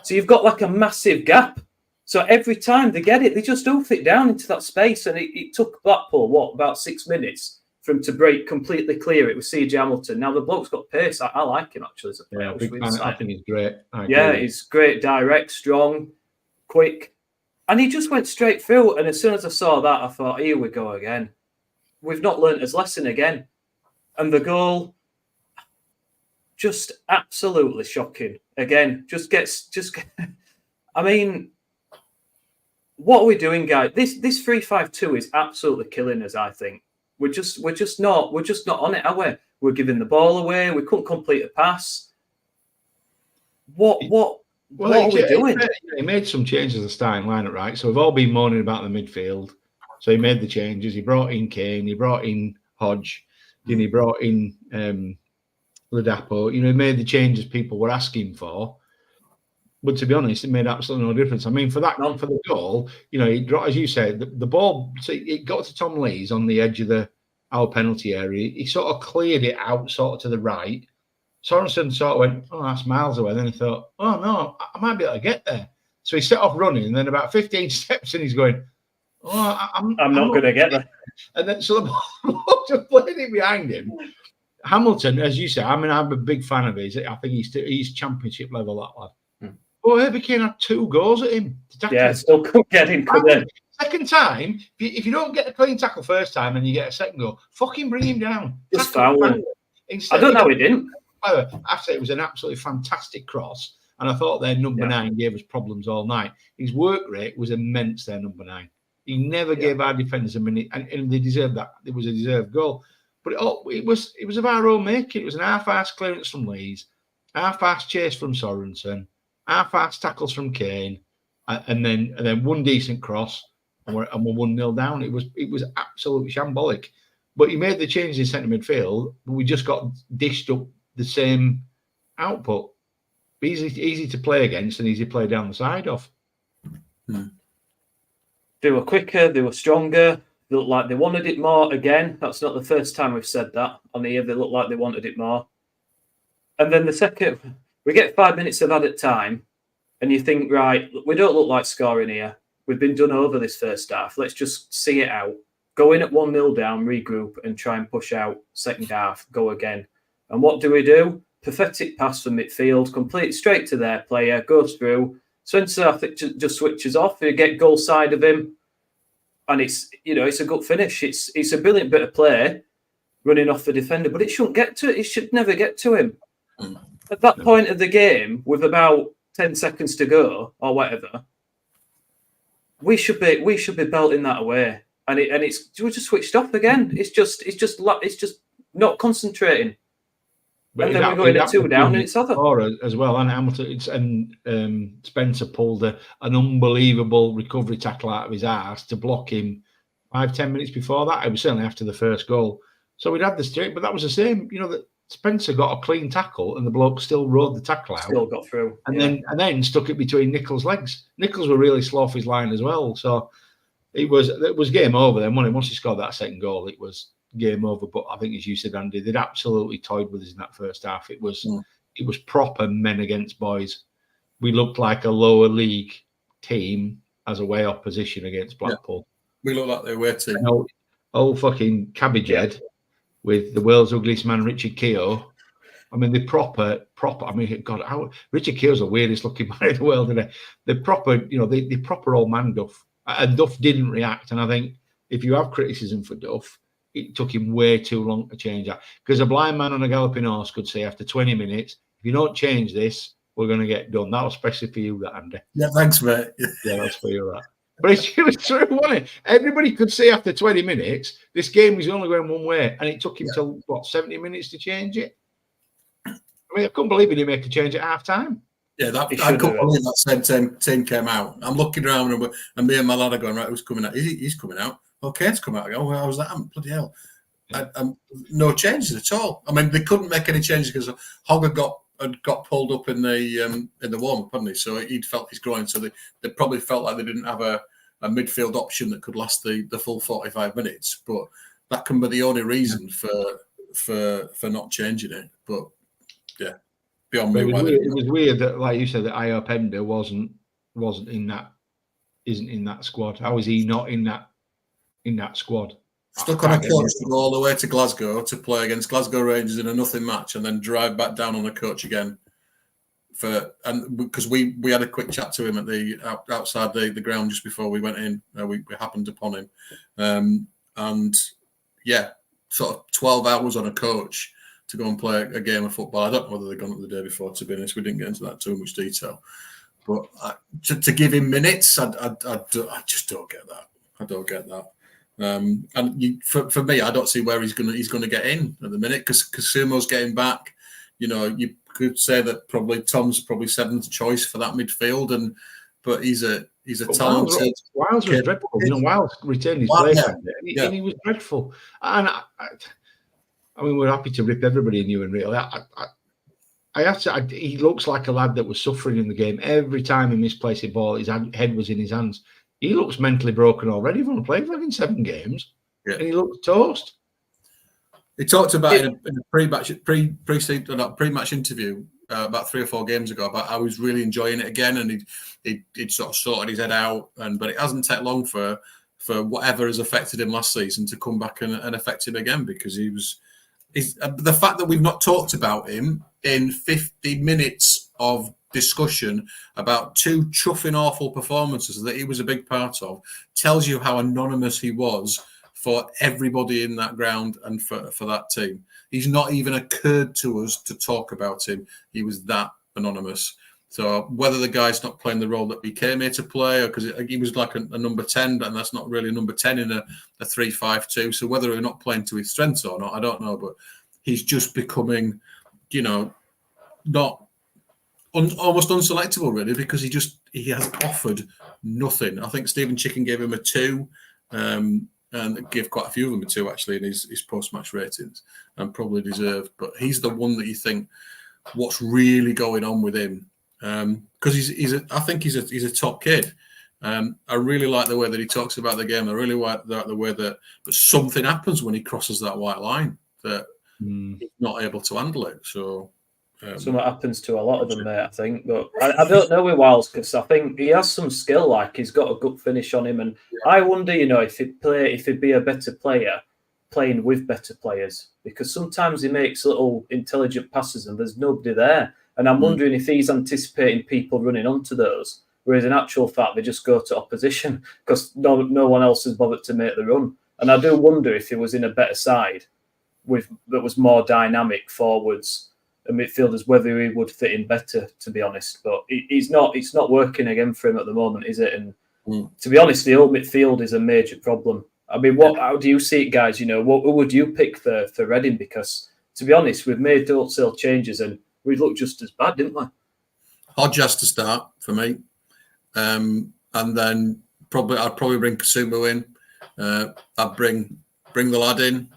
Speaker 1: So you've got like a massive gap. So every time they get it, they just oof it down into that space. And it took Blackpool, about 6 minutes for him to break completely clear it with C.J. Hamilton. Now, the bloke's got pace. I like him, actually, as a player.
Speaker 2: I think he's great.
Speaker 1: He's great, direct, strong, quick. And he just went straight through. And as soon as I saw that, I thought, here we go again. We've not learnt his lesson again. And the goal, just absolutely shocking. Again, I mean, what are we doing, guys? This 3-5-2 is absolutely killing us, I think. We're just not on it, are we? We're giving the ball away. We couldn't complete a pass. What are we doing?
Speaker 2: He made some changes to the starting lineup, right? So we've all been moaning about the midfield. So he made the changes. He brought in Kane. He brought in Hodge. Then he brought in Ladapo. He made the changes people were asking for. But to be honest, it made absolutely no difference. I mean, for the goal, as you said, the ball, so it got to Tom Lees on the edge of our penalty area. He sort of cleared it out sort of to the right. Sorensen sort of went, oh, that's miles away. Then he thought, oh, no, I might be able to get there. So he set off running, and then about 15 steps in, he's going, oh, I'm
Speaker 1: not going to get there.
Speaker 2: And then so the ball just played it behind him. Hamilton, as you say, I mean, I'm a big fan of his. I think he's championship level, that lad. Oh, Herbie Kane had 2 goals at him.
Speaker 1: Still couldn't get him.
Speaker 2: Second time, if you don't get a clean tackle first time and you get a second goal, fucking bring him down.
Speaker 1: Just foul him. I don't know how he didn't.
Speaker 2: I say it was an absolutely fantastic cross, and I thought their number 9 gave us problems all night. His work rate was immense, their number 9. He never gave our defenders a minute, and they deserved that. It was a deserved goal. But it was of our own making. It was an half-ass clearance from Lees, half-ass chase from Sorensen, half-ass tackles from Kane, and then one decent cross, and we're 1-0 down. It was absolutely shambolic. But he made the change in centre midfield, but we just got dished up the same output. Easy to play against and easy to play down the side of.
Speaker 1: They were quicker, they were stronger, they looked like they wanted it more again. That's not the first time we've said that on here. They looked like they wanted it more. And then the second, we get 5 minutes of added time, and you think, right, we don't look like scoring here. We've been done over this first half. Let's just see it out. Go in at 1-0 down, regroup, and try and push out second half, go again. And what do? Pathetic pass from midfield, complete straight to their player, goes through. Spencer, I think, just switches off. You get goal side of him, and it's a good finish. It's a brilliant bit of play, running off the defender, but it shouldn't get to it. It should never get to him. At that point of the game, with about 10 seconds to go or whatever, we should be belting that away, and we're just switched off again. It's just not concentrating. But and then we're going at 2 down, and it's over.
Speaker 2: As well, and Hamilton and Spencer pulled an unbelievable recovery tackle out of his arse to block him 5-10 minutes before that. It was certainly after the first goal. So we'd had the straight, but that was the same. That Spencer got a clean tackle, and the bloke still rode the tackle out.
Speaker 1: Still got through,
Speaker 2: and then stuck it between Nichols' legs. Nichols were really slow off his line as well. So it was game over. Then once he scored that second goal, it was game over. But I think, as you said, Andy, they'd absolutely toyed with us in that first half. It was proper men against boys. We looked like a lower league team as away opposition against Blackpool.
Speaker 3: We looked like the away team.
Speaker 2: Old fucking cabbage head with the world's ugliest man, Richard Keogh. I mean, the proper. I mean, God, Richard Keogh's the weirdest looking man in the world, isn't he? The proper, the proper old man Duff. And Duff didn't react. And I think if you have criticism for Duff, it took him way too long to change that. Because a blind man on a galloping horse could say after 20 minutes, if you don't change this, we're going to get done. That was especially for you, that, Andy.
Speaker 3: Yeah, thanks, mate.
Speaker 2: Yeah, that's for you, that. But it was true, wasn't it? Everybody could say after 20 minutes, this game was only going one way. And it took him till, 70 minutes to change it? I mean, I couldn't believe he didn't make a change at half time.
Speaker 3: Yeah, I couldn't believe that same team came out. I'm looking around and me and my lad are going, right, who's coming out? He's coming out. Okay, it's come out. I go, well, how was that? Bloody hell. No changes at all. I mean, they couldn't make any changes because Hogg had got pulled up in the warm-up, hadn't he? So he'd felt his groin. So they probably felt like they didn't have a midfield option that could last the full 45 minutes. But that can be the only reason for not changing it. But yeah, beyond me.
Speaker 2: It was weird that, like you said, that Io Pender wasn't isn't in that squad. How is he not in that squad?
Speaker 3: Stuck on a coach to go all the way to Glasgow to play against Glasgow Rangers in a nothing match, and then drive back down on a coach again. Because we had a quick chat to him at the outside the ground just before we went in. We happened upon him, and yeah, sort of 12 hours on a coach to go and play a game of football. I don't know whether they'd gone up the day before. To be honest, we didn't get into that too much detail. But to give him minutes, I just don't get that. I don't get that. For me, I don't see where he's gonna get in at the minute because Sumo's getting back. You could say that probably Tom's probably seventh choice for that midfield, but he's a talented.
Speaker 2: Wiles was dreadful. Wiles returned his place, and he was dreadful. And I mean, we're happy to rip everybody new and real. He looks like a lad that was suffering in the game. Every time he misplaced the ball, his head was in his hands. He looks mentally broken already. He's only played for 7 games, and he looks toast.
Speaker 3: He talked about in a pre-match interview about 3 or 4 games ago about how he's really enjoying it again, and he'd sort of sorted his head out, but it hasn't taken long for whatever has affected him last season to come back and affect him again because the fact that we've not talked about him in 50 minutes of discussion about 2 chuffing awful performances that he was a big part of tells you how anonymous he was for everybody in that ground and for that team. He's not even occurred to us to talk about him. He was that anonymous. So whether the guy's not playing the role that he came here to play, or because he was like a number 10, and that's not really a number 10 in a 3-5-2. So whether we're not playing to his strengths or not, I don't know. But he's just becoming, not almost unselectable really, because he has offered nothing. I think Stephen Chicken gave him a 2, and gave quite a few of them a 2 actually in his post-match ratings, and probably deserved. But he's the one that you think, what's really going on with him? Because I think he's a top kid. I really like the way that he talks about the game. I really like the way that something happens when he crosses that white line that he's not able to handle it. So
Speaker 1: something happens to a lot of them, mate, I think. But I don't know with Wiles because I think he has some skill. Like he's got a good finish on him, and I wonder, if he'd be a better player playing with better players, because sometimes he makes little intelligent passes and there's nobody there. And I'm wondering if he's anticipating people running onto those Whereas in actual fact, they just go to opposition because no one else has bothered to make the run. And I do wonder if he was in a better side that was more dynamic forwards and midfielders, whether he would fit in better, to be honest. But it's not working again for him at the moment, is it? And to be honest, the old midfield is a major problem. I mean, how do you see it, guys? Who would you pick for Reading? Because to be honest, we've made wholesale changes and we looked just as bad, didn't we?
Speaker 3: Hodge has to start for me, and then I'd probably bring Kasumu in. I'd bring the lad in.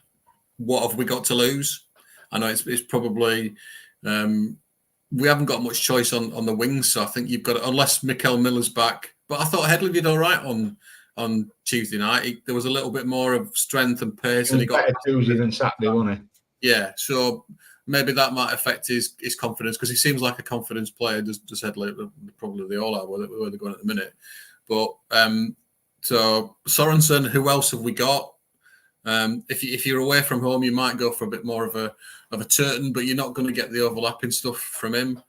Speaker 3: What have we got to lose? I know it's probably we haven't got much choice on the wings, so I think you've got unless Mikel Miller's back. But I thought Headley did all right on Tuesday night. There was a little bit more of strength and pace, and he got
Speaker 2: better Tuesday than Saturday, wasn't he?
Speaker 3: Yeah, so maybe that might affect his confidence because he seems like a confidence player. Does Headley? Probably they all are where they're going at the minute. But so Sorensen, who else have we got? If you're away from home, you might go for a bit more of a Turton, but you're not going to get the overlapping stuff from him.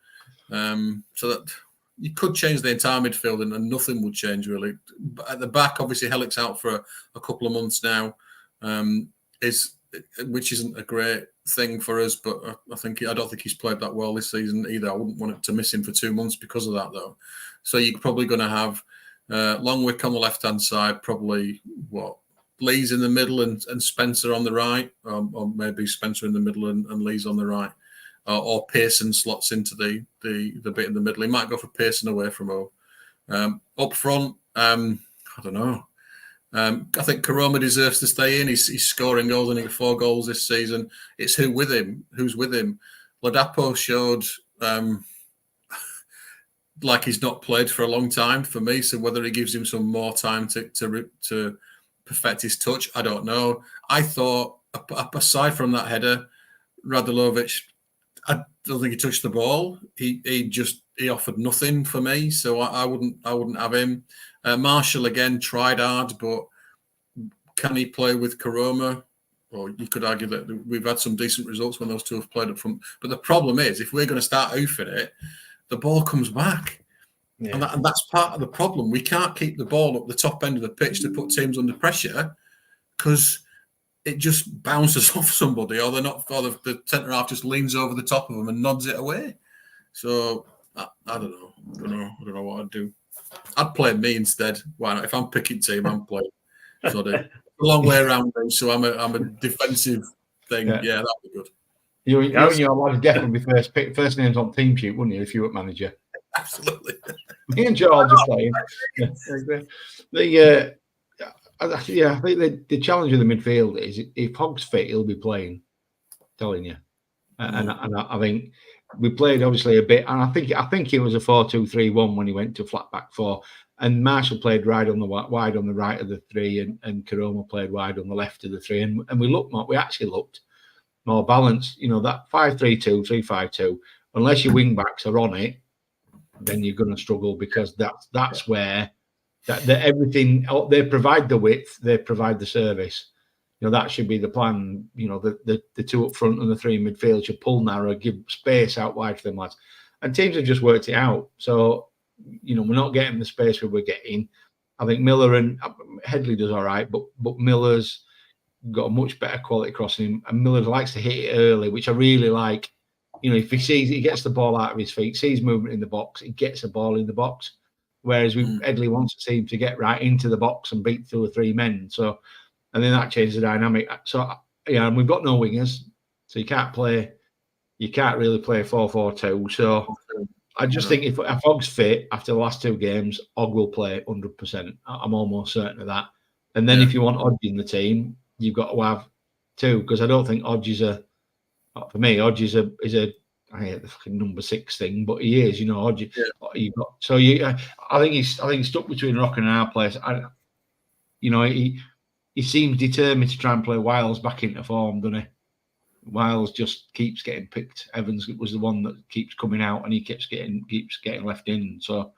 Speaker 3: So that you could change the entire midfield and nothing would change really. But at the back, obviously Helik's out for a couple of months now, which isn't a great thing for us. But I don't think he's played that well this season either. I wouldn't want to miss him for 2 months because of that though. So you're probably going to have Longwick on the left hand side, probably Lee's in the middle and Spencer on the right, or maybe Spencer in the middle and Lee's on the right, or Pearson slots into the bit in the middle. He might go for Pearson away from home. Up front, I don't know. I think Karoma deserves to stay in. He's scoring goals. I think 4 goals this season. It's who's with him. Ladapo showed like he's not played for a long time for me. So whether he gives him some more time to perfect his touch, I don't know. I thought, aside from that header, Radulovic, I don't think he touched the ball. He offered nothing for me, so I wouldn't have him. Marshall again tried hard, but can he play with Karoma? Or you could argue that we've had some decent results when those two have played up front. But the problem is, if we're going to start oofing it, the ball comes back. Yeah. And that's part of the problem. We can't keep the ball up the top end of the pitch to put teams under pressure because it just bounces off somebody, or the centre half just leans over the top of them and nods it away. So I don't know. I don't know what I'd do. I'd play me instead. Why not? If I'm picking team, I'm playing. So a long way around me. So I'm a defensive thing. Yeah, that'd be good.
Speaker 2: You and your lad would definitely be first names on team sheet, wouldn't you, if you were manager?
Speaker 3: Absolutely.
Speaker 2: Me and George are playing. I think the challenge with the midfield is if Hogg's fit, he'll be playing. Telling you, and I think we played obviously a bit, and I think it was a 4-2-3-1 when he went to flat back 4, and Marshall played wide on the right of the 3, and Karoma played wide on the left of the 3, and we actually looked more balanced. That 5-3-2, 3-5-2, unless your wing backs are on it, then you're going to struggle because that's where that everything they provide the width, they provide the service. That should be the plan. The 2 up front and the 3 in midfield should pull narrow, give space out wide for them lads, and teams have just worked it out. So we're not getting the space we were getting. I think Miller and Headley does all right, but Miller's got a much better quality crossing, and Miller likes to hit it early, which I really like. If he gets the ball out of his feet, sees movement in the box, he gets the ball in the box. Whereas Headley wants to seem to get right into the box and beat 2 or 3 men. So, and then that changes the dynamic. So, and we've got no wingers, so you can't really play 4-4-2. So, I just think if Hogg's fit after the last 2 games, Hogg will play 100%. I'm almost certain of that. And then if you want Hodge in the team, you've got to have 2, because I don't think Hodge is for me, Hodge is a I hate the fucking number 6 thing, but he is, Hodge. Yeah. I think he's stuck between a rock and a hard place. He seems determined to try and play Wiles back into form, doesn't he? Wiles just keeps getting picked. Evans was the one that keeps coming out, and he keeps getting left in. So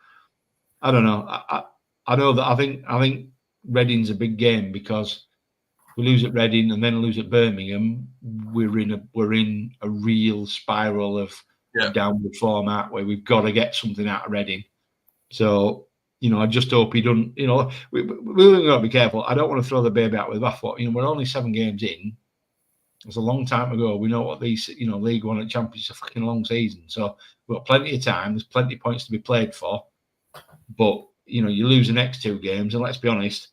Speaker 2: I don't know. I know that I think Reading's a big game because we lose at Reading and then lose at Birmingham. We're in a real spiral of downward form, aren't we? We've got to get something out of Reading. So, I just hope he doesn't. We've got to be careful. I don't want to throw the baby out with the bathwater. We're only 7 games in. It's a long time ago. We know what these, League One and Champions are fucking long season. So we've got plenty of time. There's plenty of points to be played for. But, you lose the next 2 games. And let's be honest,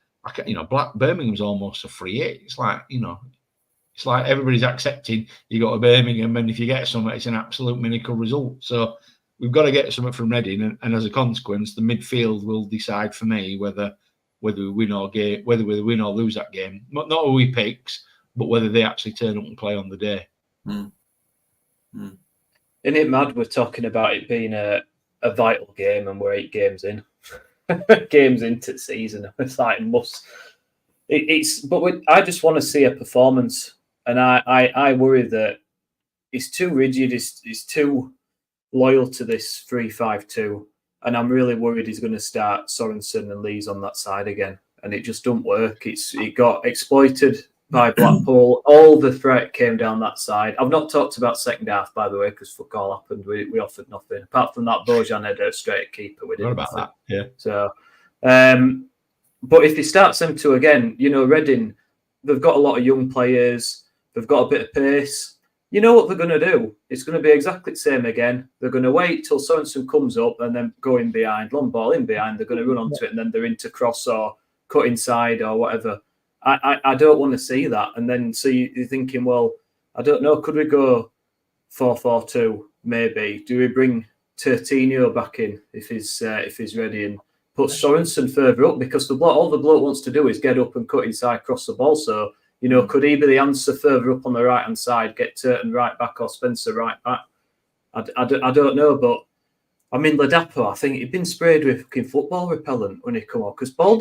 Speaker 2: Birmingham's almost a free hit. It's like, it's like everybody's accepting you go to Birmingham. And if you get something, it's an absolute miracle result. So we've got to get something from Reading. And as a consequence, the midfield will decide for me whether we win or lose that game. Not who he picks, but whether they actually turn up and play on the day.
Speaker 1: Isn't it mad we're talking about it being a vital game and we're 8 games in? Games into the season. It's like I just want to see a performance. And I worry that he's too rigid, he's too loyal to this 3-5-2. And I'm really worried he's going to start Sorensen and Lees on that side again. And it just don't work. It got exploited by Blackpool. All the threat came down that side. I've not talked about second half, by the way, because fuck all happened. We offered nothing. Apart from that Bojan header straight at keeper. We didn't
Speaker 2: about that, yeah.
Speaker 1: So, but if he starts them 2 again, Reading, they've got a lot of young players. They've got a bit of pace. You know what they're going to do? It's going to be exactly the same again. They're going to wait till Sorensen comes up and then go in behind, long ball in behind. They're going to run onto it and then they're into cross or cut inside or whatever. I don't want to see that. And then so you're thinking, well, I don't know, could we go 4-4-2 maybe? Do we bring Tertinho back in if he's ready and put Sorensen further up? Because all the bloke wants to do is get up and cut inside, cross the ball. So, could he be the answer further up on the right-hand side, get Turton right back or Spencer right back? I don't know, but I mean, Ladapo, I think he'd been sprayed with fucking football repellent when he come on because ball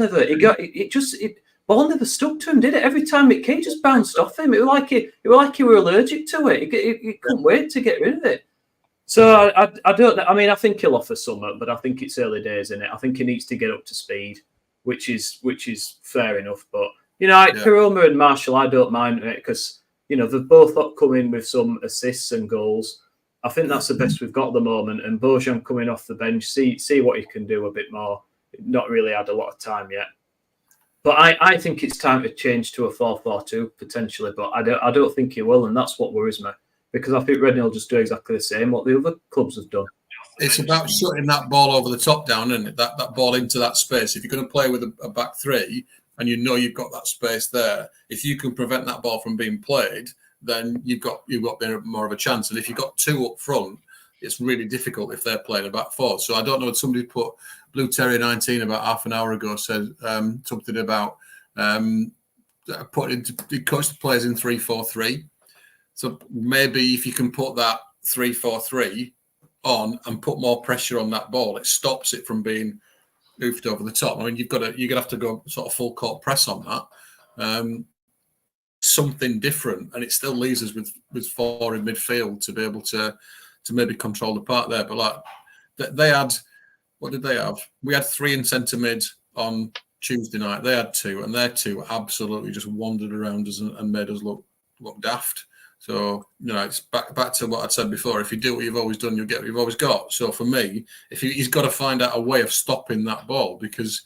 Speaker 1: never stuck to him, did it? Every time it came, it just bounced off him. It was like he were allergic to it. He couldn't wait to get rid of it. So I don't know. I mean, I think he'll offer something, but I think it's early days in it. I think he needs to get up to speed, which is fair enough. But Karoma and Marshall, I don't mind it because they've both come in with some assists and goals. I think that's the best we've got at the moment. And Bojan coming off the bench, see what he can do a bit more. Not really had a lot of time yet. But I think it's time to change to a 4-4-2 potentially, but I don't think he will, and that's what worries me because I think Reading will just do exactly the same what the other clubs have done.
Speaker 3: It's about shutting that ball over the top down, isn't it? That ball into that space. If you're going to play with a back 3 and you've got that space there, if you can prevent that ball from being played, then you've got more of a chance. And if you've got 2 up front, it's really difficult if they're playing a back 4. So I don't know. Somebody put Blue Terrier 19 about half an hour ago said something about coach the players in 3-4-3. So maybe if you can put that 3-4-3 on and put more pressure on that ball, it stops it from being oofed over the top. I mean, you're gonna have to go sort of full court press on that. Something different, and it still leaves us with 4 in midfield to be able to maybe control the part there. But like they had, what did they have? We had 3 in centre mid on Tuesday night. They had 2, and their 2 absolutely just wandered around us and made us look daft. So it's back to what I'd said before. If you do what you've always done, you'll get what you've always got. So for me, he's got to find out a way of stopping that ball because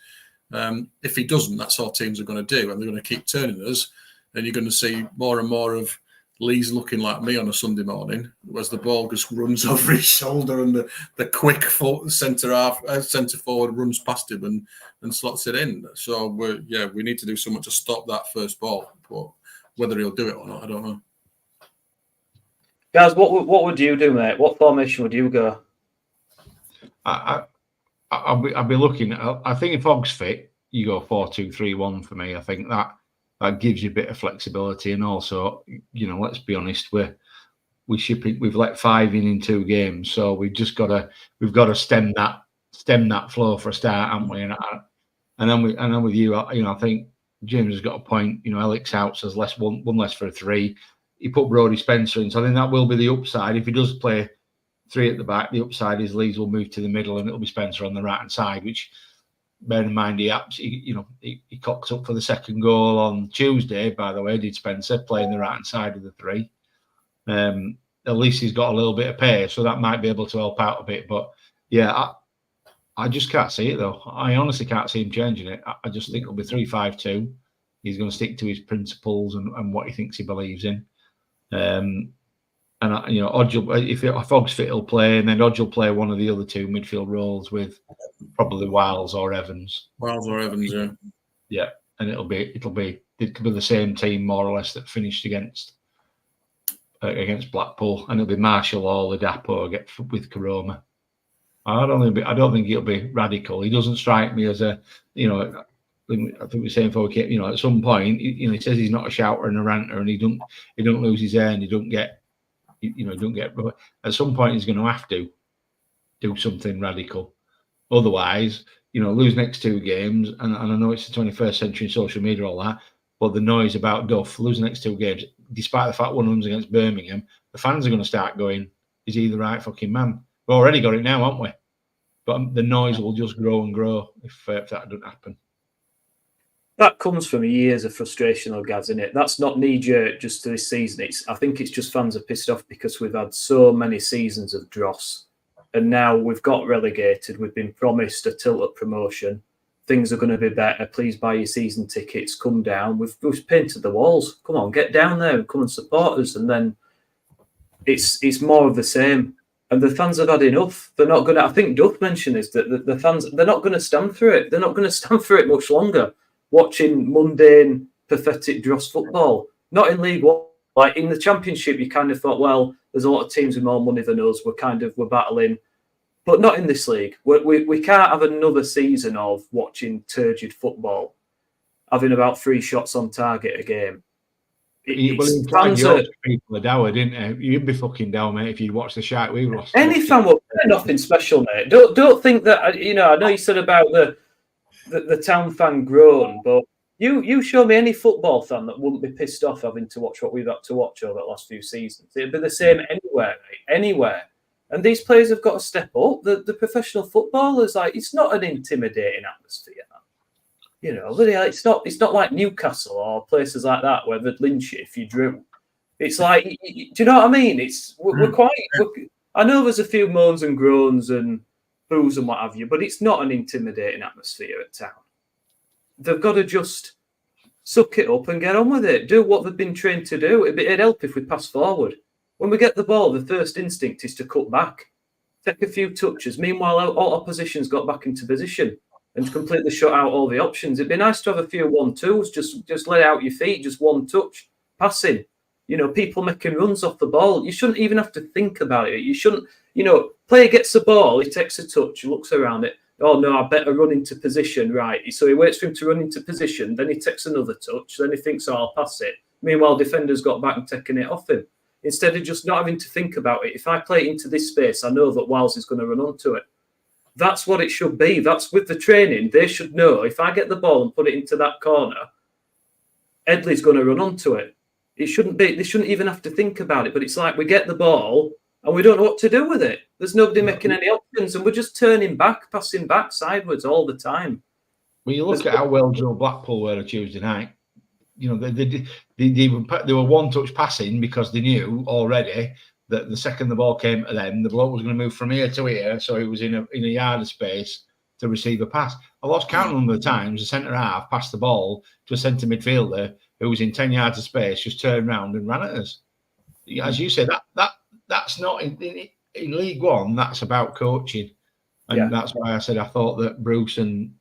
Speaker 3: if he doesn't, that's all teams are going to do, and they're going to keep turning us. Then you're going to see more and more of Lee's looking like me on a Sunday morning, as the ball just runs over his shoulder and the quick centre forward runs past him and slots it in. So we need to do something to stop that first ball. But whether he'll do it or not, I don't know.
Speaker 1: Guys, what would you do, mate? What formation would you go?
Speaker 2: I'll be looking. I think if Hogg's fit, you go 4-2-3-1 for me. I think that gives you a bit of flexibility, and also, let's be honest, we've let 5 in 2 games, so we've got to stem that flow for a start, haven't we? And then with you, I think James has got a point. Helik's out, so there's one less for a 3. He put Brodie Spencer in, so I think that will be the upside. If he does play 3 at the back, the upside is Lees will move to the middle, and it'll be Spencer on the right hand side. Which, bear in mind, he cocked up for the second goal on Tuesday. By the way, did Spencer playing the right hand side of the 3? At least he's got a little bit of pace, so that might be able to help out a bit. But yeah, I just can't see it though. I honestly can't see him changing it. I just think it'll be 3-5-2. He's going to stick to his principles and what he thinks he believes in. And Odge, if Og's fit, he'll play, and then Odge will play one of the other two midfield roles with probably Wiles or Evans. Yeah, and it'll be the same team more or less that finished against Blackpool, and it'll be Marshall or Ladapo with Karoma. I don't think it'll be radical. He doesn't strike me as a, I think we're saying before we came, at some point, he says he's not a shouter and a ranter, and he don't lose his hair, and he don't get. At some point, he's going to have to do something radical. Otherwise, lose next 2 games, and I know it's the 21st century social media, all that, but the noise about Duff, lose the next 2 games, despite the fact one of them's against Birmingham, the fans are going to start going, is he the right fucking man? We've already got it now, haven't we? But the noise will just grow and grow if that doesn't happen.
Speaker 1: That comes from years of frustration, though, Gaz, isn't it? That's not knee-jerk just to this season. I think it's just fans are pissed off because we've had so many seasons of dross. And now we've got relegated. We've been promised a tilt-up promotion. Things are going to be better. Please buy your season tickets. Come down. We've painted the walls. Come on, get down there and come and support us. And then it's more of the same. And the fans have had enough. They're not going to. I think Duff mentioned this, that the fans, they're not going to stand for it. They're not going to stand for it much longer. Watching mundane, pathetic dross football. Not in League One. Like in the Championship, you kind of thought, well, there's a lot of teams with more money than us. We're battling. But not in this league. We can't have another season of watching turgid football, having about 3 shots on target a game.
Speaker 2: People are dour, didn't you? You'd be fucking dour, mate, if you'd watch the shite we lost.
Speaker 1: Any fan will play nothing special, mate. Don't think that. I know you said about the town fan groan, but you show me any football fan that wouldn't be pissed off having to watch what we've had to watch over the last few seasons. It'd be the same anywhere, mate, anywhere. And these players have got to step up. The professional footballers, it's not an intimidating atmosphere. It's not like Newcastle or places like that where they'd lynch you if you drew. It's like, do you know what I mean? I know there's a few moans and groans and boos and what have you, but it's not an intimidating atmosphere at Town. They've got to just suck it up and get on with it. Do what they've been trained to do. It'd help if we pass forward. When we get the ball, the first instinct is to cut back, take a few touches. Meanwhile, all opposition's got back into position and completely shut out all the options. It'd be nice to have a few 1-2s, just let out your feet, just one touch, passing. People making runs off the ball. You shouldn't even have to think about it. You shouldn't, player gets the ball, he takes a touch, he looks around it. Oh, no, I better run into position, right? So he waits for him to run into position, then he takes another touch, then he thinks, I'll pass it. Meanwhile, defenders got back and taken it off him. Instead of just not having to think about it, if I play it into this space, I know that Wiles is going to run onto it. That's what it should be. That's with the training. They should know if I get the ball and put it into that corner, Edley's going to run onto it. It shouldn't be. They shouldn't even have to think about it. But it's like we get the ball and we don't know what to do with it. There's nobody making any options, and we're just turning back, passing back sideways all the time.
Speaker 2: When you look at how well Joe Blackpool were on Tuesday night, they were one-touch passing because they knew already that the second the ball came to them, the bloke was going to move from here to here, so he was in a yard of space to receive a pass. I lost count number of times the centre half passed the ball to a centre midfielder who was in 10 yards of space, just turned around and ran at us. As you say, that's not in League One. That's about coaching, and that's why I said I thought that Bruce and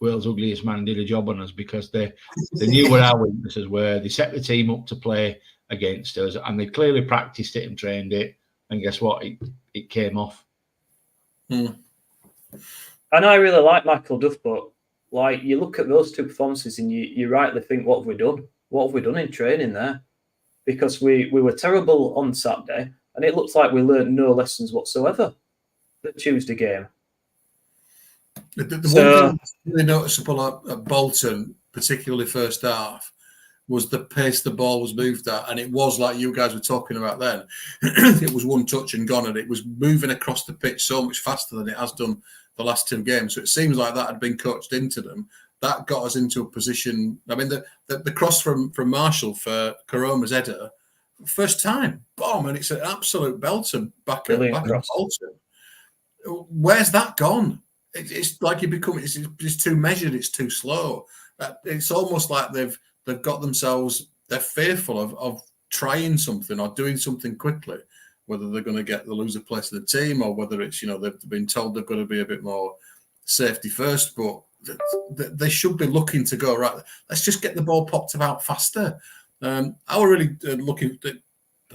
Speaker 2: Wales' ugliest man did a job on us, because they knew what our weaknesses were. They set the team up to play against us, and they clearly practiced it and trained it. And guess what? It came off.
Speaker 1: And I really like Michael Duff, but you look at those two performances and you rightly think, what have we done? What have we done in training there? Because we were terrible on Saturday, and it looks like we learned no lessons whatsoever the Tuesday game.
Speaker 3: The one thing that's really noticeable at Bolton, particularly first half, was the pace the ball was moved at. And it was like you guys were talking about then. It was one touch and gone, and it was moving across the pitch so much faster than it has done the last 2 games. So it seems like that had been coached into them. That got us into a position. I mean, the cross from Marshall for Karoma's header, first time, boom, and it's an absolute belter back at Bolton. Where's that gone? it's like you become. It's too measured. It's too slow. It's almost like they've got themselves. They're fearful of trying something or doing something quickly, whether they're going to get the loser place of the team or whether it's they've been told they've got to be a bit more safety first. But they should be looking to go right. Let's just get the ball popped about faster. I was really looking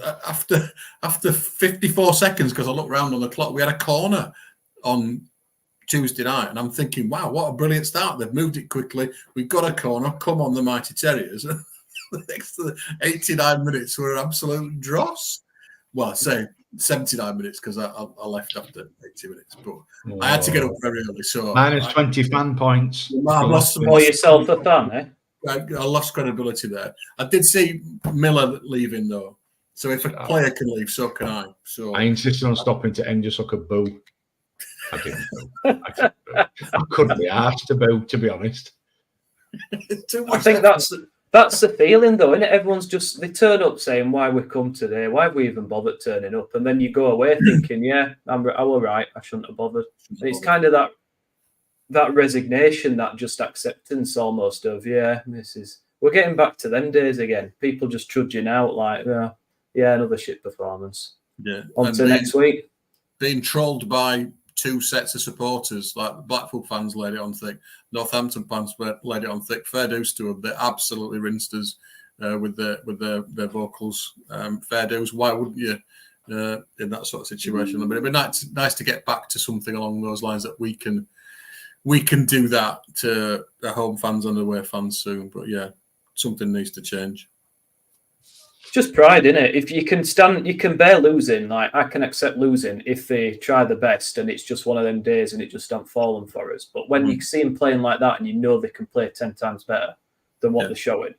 Speaker 3: after 54 seconds because I looked around on the clock. We had a corner on Tuesday night, and I'm thinking, wow, what a brilliant start! They've moved it quickly. We've got a corner. Come on, the mighty Terriers! The next 89 minutes were an absolute dross. Well, I say 79 minutes because I left after 80 minutes, but I had to get up very early. So
Speaker 2: -20 fan points.
Speaker 3: I lost some.
Speaker 1: Call yourself a fan, eh?
Speaker 3: I lost credibility there. I did see Miller leaving though, so if a player can leave, so can I. So
Speaker 2: I insisted on stopping to end just like a boo. I didn't boo. I couldn't be asked to boo, to be honest.
Speaker 1: I think that's the feeling, though, isn't it? Everyone's just, they turn up saying, why we come today? Why have we even bothered turning up? And then you go away thinking, yeah, I'm all right. I shouldn't have bothered. It's kind of that resignation, that just acceptance almost of, yeah, we're getting back to them days again. People just trudging out like, yeah, another shit performance.
Speaker 3: Yeah.
Speaker 1: On to next week.
Speaker 3: Being trolled by two sets of supporters, like the Blackpool fans laid it on thick, Northampton fans laid it on thick. Fair dues to them. They absolutely rinsed us with their vocals. Fair dues. Why wouldn't you in that sort of situation? I mean, it'd be nice to get back to something along those lines that we can do that to the home fans and away fans soon. But yeah, something needs to change.
Speaker 1: Just pride, innit? If you can bear losing. Like, I can accept losing if they try the best and it's just one of them days and it just don't fallen for us. But when you see them playing like that and you know they can play 10 times better than what they're showing,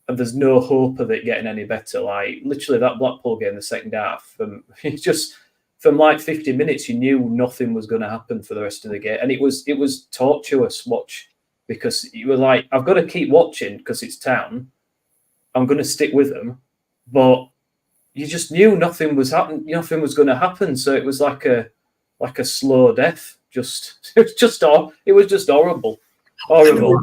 Speaker 1: and there's no hope of it getting any better, like literally that Blackpool game, the second half, it's just from like 50 minutes, you knew nothing was going to happen for the rest of the game, and it was torturous watch because you were like, I've got to keep watching because it's Town. I'm going to stick with them. But you just knew nothing was happening. Nothing was going to happen. So it was like a slow death. It was just horrible. Horrible.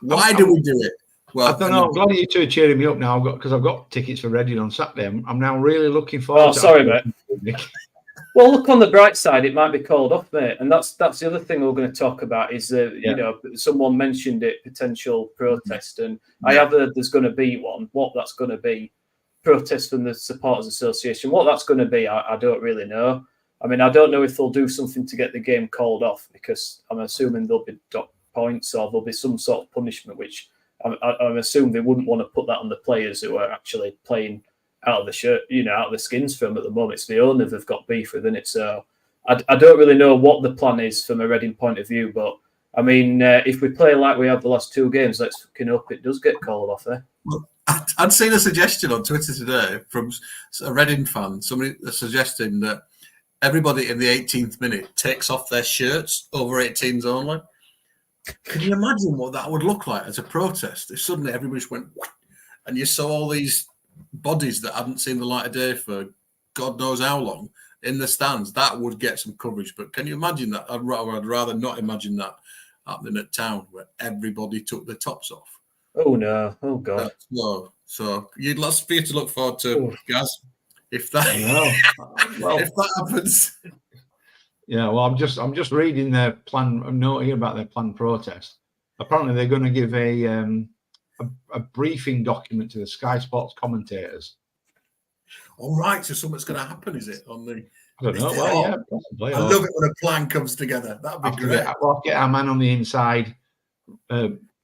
Speaker 3: Why do we do it? Well,
Speaker 2: I don't know. I'm glad you two are cheering me up now because I've got tickets for Reading on Saturday. I'm now really looking forward.
Speaker 1: Oh, sorry, mate. Well, look on the bright side. It might be called off, mate. And that's the other thing we're going to talk about is someone mentioned it, potential protest, and I have heard there's going to be one. What that's going to be. Protest from the Supporters Association. What that's going to be, I don't really know. I mean, I don't know if they'll do something to get the game called off because I'm assuming there'll be dot points or there'll be some sort of punishment, which I'm assuming they wouldn't want to put that on the players who are actually playing out of the shirt, out of the skins for them at the moment. It's the owner they've got beef with, isn't it? So I don't really know what the plan is from a Reading point of view, but I mean, if we play like we have the last two games, let's fucking hope it does get called off there.
Speaker 3: Well, I'd seen a suggestion on Twitter today from a Reading fan, somebody suggesting that everybody in the 18th minute takes off their shirts, over 18s only. Can you imagine what that would look like as a protest if suddenly everybody just went and you saw all these bodies that hadn't seen the light of day for God knows how long in the stands? That would get some coverage. But can you imagine that? I'd rather not imagine that happening at Town where everybody took their tops off.
Speaker 1: Oh no! Oh god!
Speaker 3: So you'd lots for you to look forward to, guys. If that, if that happens,
Speaker 2: yeah. Well, I'm just reading their plan. I'm noting about their planned protest. Apparently, they're going to give a briefing document to the Sky Sports commentators.
Speaker 3: All right. So something's going to happen, is it? On the
Speaker 2: I don't know. Well, yeah, possibly.
Speaker 3: I love it when a plan comes together. That'd be great.
Speaker 2: We'll get our man on the inside.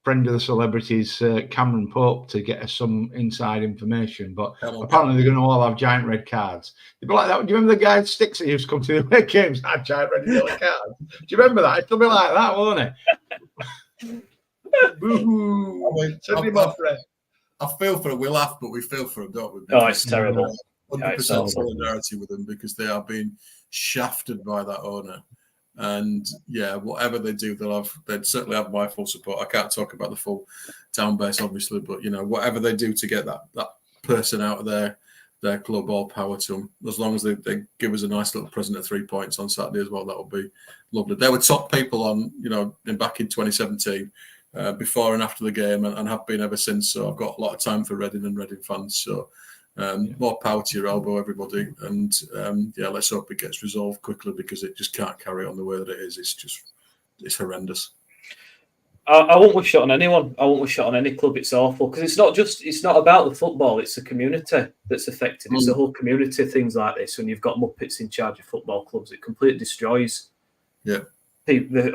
Speaker 2: Friend of the celebrities, Cameron Pope, to get us some inside information. But apparently they're going to all have giant red cards. They'd be like that. Do you remember the guy at Sticks that used to come to the away games had giant red and yellow cards? Do you remember that? It'll be like that, won't it? Boo-hoo. Send him off, Fred.
Speaker 3: I feel for them. We laugh, but we feel for them, don't we?
Speaker 1: Oh, it's terrible.
Speaker 3: 100% solidarity with them because they are being shafted by that owner. And yeah, whatever they do, they'd certainly have my full support. I can't talk about the full Town base, obviously, but whatever they do to get that person out of there their club, all power to them. As long as they give us a nice little present of 3 points on Saturday as well, that would be lovely. They were top people on, back in 2017, before and after the game, and have been ever since. So I've got a lot of time for Reading and Reading fans. So more power to your elbow, everybody. And let's hope it gets resolved quickly, because it just can't carry on the way that it is. It's horrendous.
Speaker 1: I won't wish it on anyone. I won't wish it on any club. It's awful, because it's not about the football. It's the community that's affected. It's the whole community. Things like this, when you've got Muppets in charge of football clubs, it completely destroys the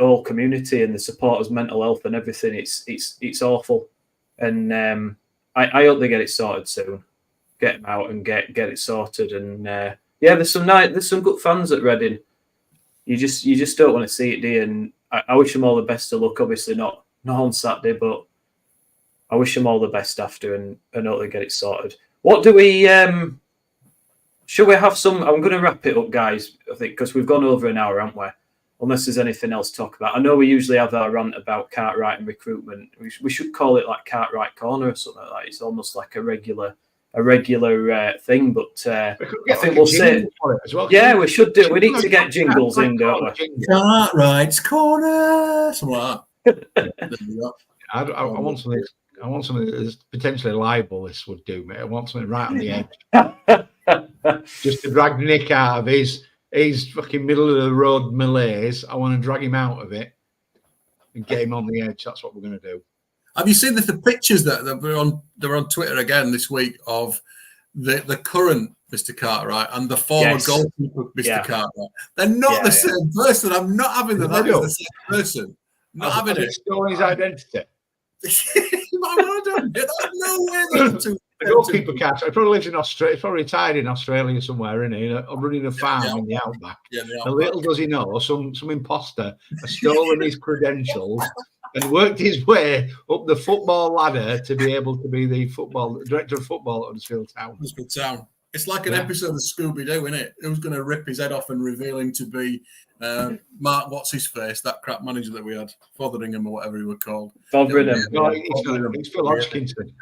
Speaker 1: whole community and the supporters' mental health and everything. It's awful, and I hope they get it sorted soon. Get them out and get it sorted. And there's some good fans at Reading. You just don't want to see it, do you? And I wish them all the best of luck. Obviously not on Saturday, but I wish them all the best after, and hope they get it sorted. What do we? Should we have some? I'm going to wrap it up, guys. I think, because we've gone over an hour, haven't we? Unless there's anything else to talk about. I know we usually have our rant about Cartwright and recruitment. We should call it like Cartwright Corner or something like that. It's almost like a regular thing, but I think we'll say
Speaker 2: as well.
Speaker 1: Yeah, we should do. We need to get jingles in, don't we?
Speaker 3: Cartwright's Corner, something like that.
Speaker 2: I want something. I want something that's potentially libelous would do, mate. I want something right on the edge, just to drag Nick out of his fucking middle of the road malaise. I want to drag him out of it and get him on the edge. That's what we're going to do.
Speaker 3: Have you seen the pictures that were on Twitter again this week of the current Mr. Cartwright and the former goalkeeper Mr. Cartwright? They're not the same person. I'm not having that. That is the same person. Not having it.
Speaker 2: Stolen his identity.
Speaker 3: There's no way those two.
Speaker 2: The goalkeeper catch. He probably lives in Australia. He's probably retired in Australia somewhere, isn't he? Running a farm in the outback. And little does he know, some imposter has stolen his credentials and worked his way up the football ladder to be able to be the director of football at Huddersfield Town.
Speaker 3: Huddersfield Town. It's like an episode of Scooby-Doo, isn't it? Who's going to rip his head off and reveal him to be Mark, what's his face, that crap manager that we had, Fotheringham or whatever he was called.
Speaker 1: Fotheringham.
Speaker 2: No, it's Phil Hodgkinson.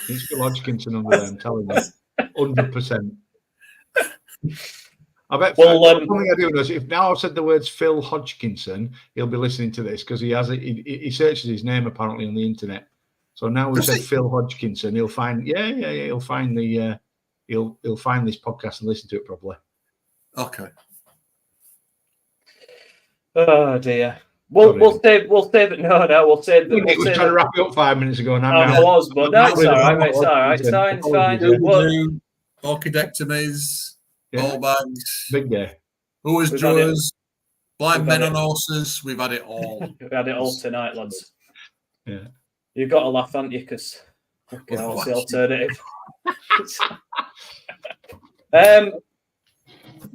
Speaker 2: He's Phil Hodgkinson under them, telling me. 100%. I bet one thing I do know is if now I've said the words Phil Hodgkinson, he'll be listening to this because he searches his name apparently on the internet. So now we've said Phil Hodgkinson, he'll find he'll find the he'll find this podcast and listen to it probably.
Speaker 3: Okay.
Speaker 1: Oh dear. We'll save it. No, we'll save it.
Speaker 2: We were trying to wrap it up 5 minutes ago. And
Speaker 1: I was, but no, it's all right, mate. It's all right. It's fine. It's fine.
Speaker 3: Orchidectomies, ball bags,
Speaker 2: big day.
Speaker 3: Who was drawers, blind men on horses. We've had it all.
Speaker 1: We've had it all tonight, lads.
Speaker 2: Yeah.
Speaker 1: You've got to laugh, haven't you? Because what's the alternative?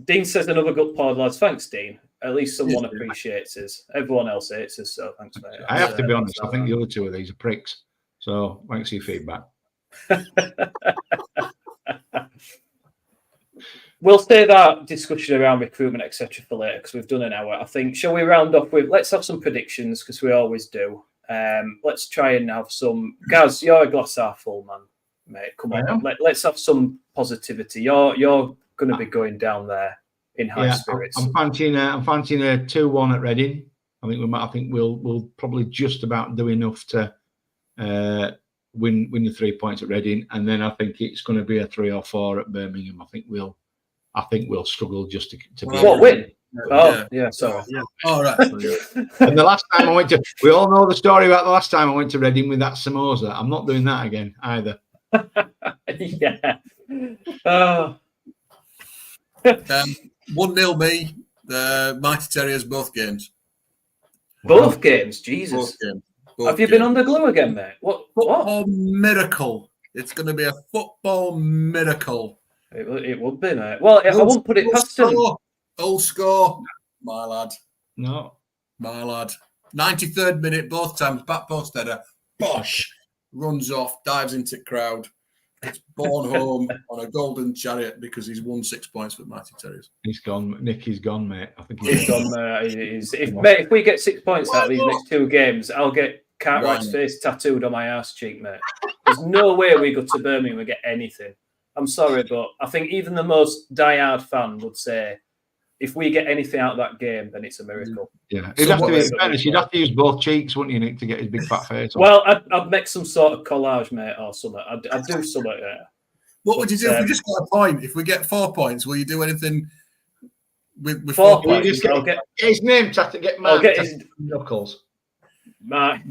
Speaker 1: Dean says another good pod, lads. Thanks, Dean. At least someone appreciates us. Everyone else hates us, so thanks, mate.
Speaker 2: I have to be honest. I think the other two of these are pricks. So thanks for your feedback.
Speaker 1: We'll stay that discussion around recruitment, etc., for later because we've done an hour. I think. Shall we round off with? Let's have some predictions because we always do. Let's try and have some. Gaz, you're a glass half full man, mate. Come on, let's have some positivity. You're going to be going down there in high spirits. I'm fancying
Speaker 2: a 2-1 at Reading. I think we'll probably just about do enough to win the 3 points at Reading, and then I think it's going to be a 3 or 4 at Birmingham. I think we'll struggle just to be
Speaker 1: win. Sorry. Yeah.
Speaker 3: All right.
Speaker 2: And the last time we all know the story about the last time I went to Reading with that samosa. I'm not doing that again either.
Speaker 1: Yeah.
Speaker 3: 1-0 me. The Mighty Terriers both games.
Speaker 1: Both games, Jesus.
Speaker 3: Both games.
Speaker 1: Have you been on the glue again, mate? What?
Speaker 3: Football miracle. It's going to be a football miracle.
Speaker 1: It would be, mate. Well, I won't put it past him.
Speaker 3: Old score, my lad.
Speaker 2: No.
Speaker 3: My lad. 93rd minute, both times, back post header. Bosh! Runs off, dives into the crowd. It's borne home on a golden chariot because he's won 6 points with Mighty Terriers.
Speaker 2: He's gone. Nick, he's gone, mate. I think
Speaker 1: he's gone, mate. If we get 6 points out of these next 2 games, I'll get Cartwright's face tattooed on my arse cheek, mate. There's no way we go to Birmingham and get anything. I'm sorry, but I think even the most diehard fan would say, if we get anything out of that game, then it's a miracle.
Speaker 2: Yeah, you'd have to use both cheeks, wouldn't you, Nick, to get his big fat face on?
Speaker 1: Well, I'd make some sort of collage, mate, or something. I'd do something.
Speaker 3: What would you do if we just got a point? If we get 4 points, will you do anything with
Speaker 1: 4
Speaker 3: points?
Speaker 1: points?
Speaker 2: I'll get his name tattooed. Get Mark his knuckles.
Speaker 1: Mark.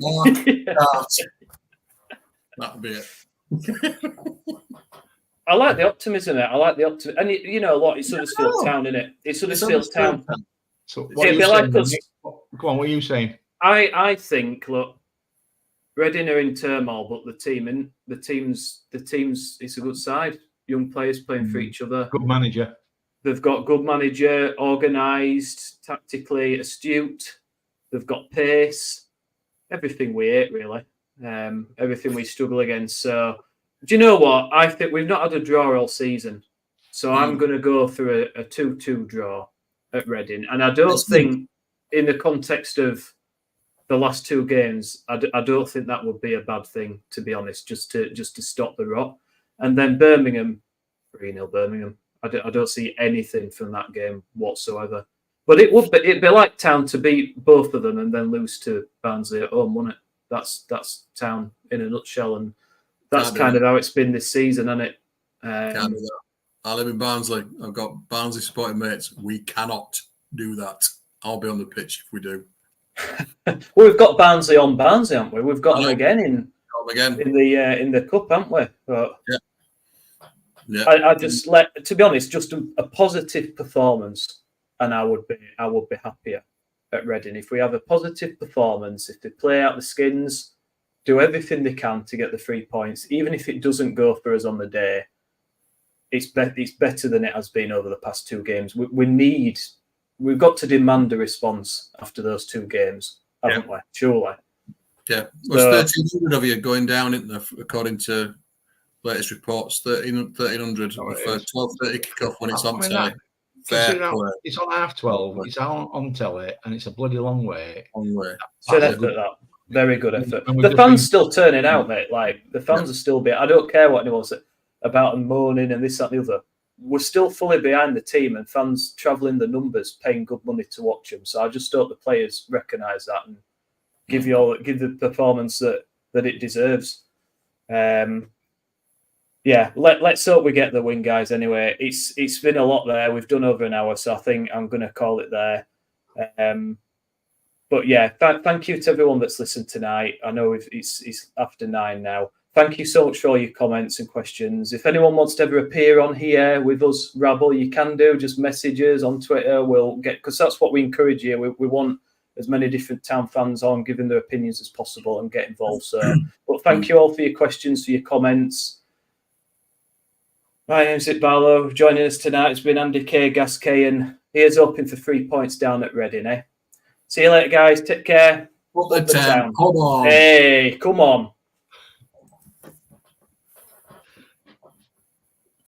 Speaker 3: That'd be it.
Speaker 1: I like the optimism. I like the optimism, and you know what? It's Huddersfield Town, isn't it? It's Huddersfield Town.
Speaker 2: So what are you saying, go on, what are you saying?
Speaker 1: I think, look, Reading are in turmoil, but the team's it's a good side. Young players playing for each other.
Speaker 2: Good manager.
Speaker 1: They've got good manager, organised, tactically astute. They've got pace. Everything we hate, really. Everything we struggle against. So, do you know what? I think we've not had a draw all season. So I'm going to go through a 2-2 draw at Reading. And I don't think, in the context of the last two games, I don't think that would be a bad thing, to be honest, just to stop the rot. And then Birmingham, 3-0 Birmingham. I don't see anything from that game whatsoever. But it'd be like Town to beat both of them and then lose to Barnsley at home, wouldn't it? That's Town in a nutshell, and that's kind of how it's been this season, isn't it?
Speaker 3: Can't do that. I live in Barnsley. I've got Barnsley supporting mates. We cannot do that. I'll be on the pitch if we do.
Speaker 1: Well, we've got Barnsley on Barnsley, haven't we? We've got them again in the cup, haven't we? But
Speaker 3: yeah.
Speaker 1: I just to be honest, just a positive performance, and I would be happier at Reading if we have a positive performance. If they play out the skins, do everything they can to get the 3 points, even if it doesn't go for us on the day. It's better than it has been over the past two games. We've got to demand a response after those two games, haven't we? Surely.
Speaker 3: Yeah. Well, 1,300 of you going down, according to latest reports. 1,300 for 12:30 kickoff when it's on telly.
Speaker 2: It's on 12:30. It's on telly, and it's a bloody long way.
Speaker 1: Good effort, that. Very good effort. The fans still turning out, mate. Like the fans are still I don't care what anyone says about them moaning and this, that, and the other. We're still fully behind the team, and fans travelling the numbers, paying good money to watch them. So I just hope the players recognise that and give the performance that it deserves. Let's hope we get the win, guys. Anyway, it's been a lot there. We've done over an hour, so I think I'm going to call it there. But yeah, thank you to everyone that's listened tonight. I know it's after 9 now. Thank you so much for all your comments and questions. If anyone wants to ever appear on here with us, Rabble, you can do. Just message us on Twitter. We'll get, because that's what we encourage here. We want as many different Town fans on, giving their opinions as possible and get involved. So, but thank you all for your questions, for your comments. My name's Zip Barlow. Joining us tonight has been Andy K, Gas K, and here's hoping for 3 points down at Reading. See you later, guys. Take care.
Speaker 3: What the town? Come on.
Speaker 1: Hey, come on.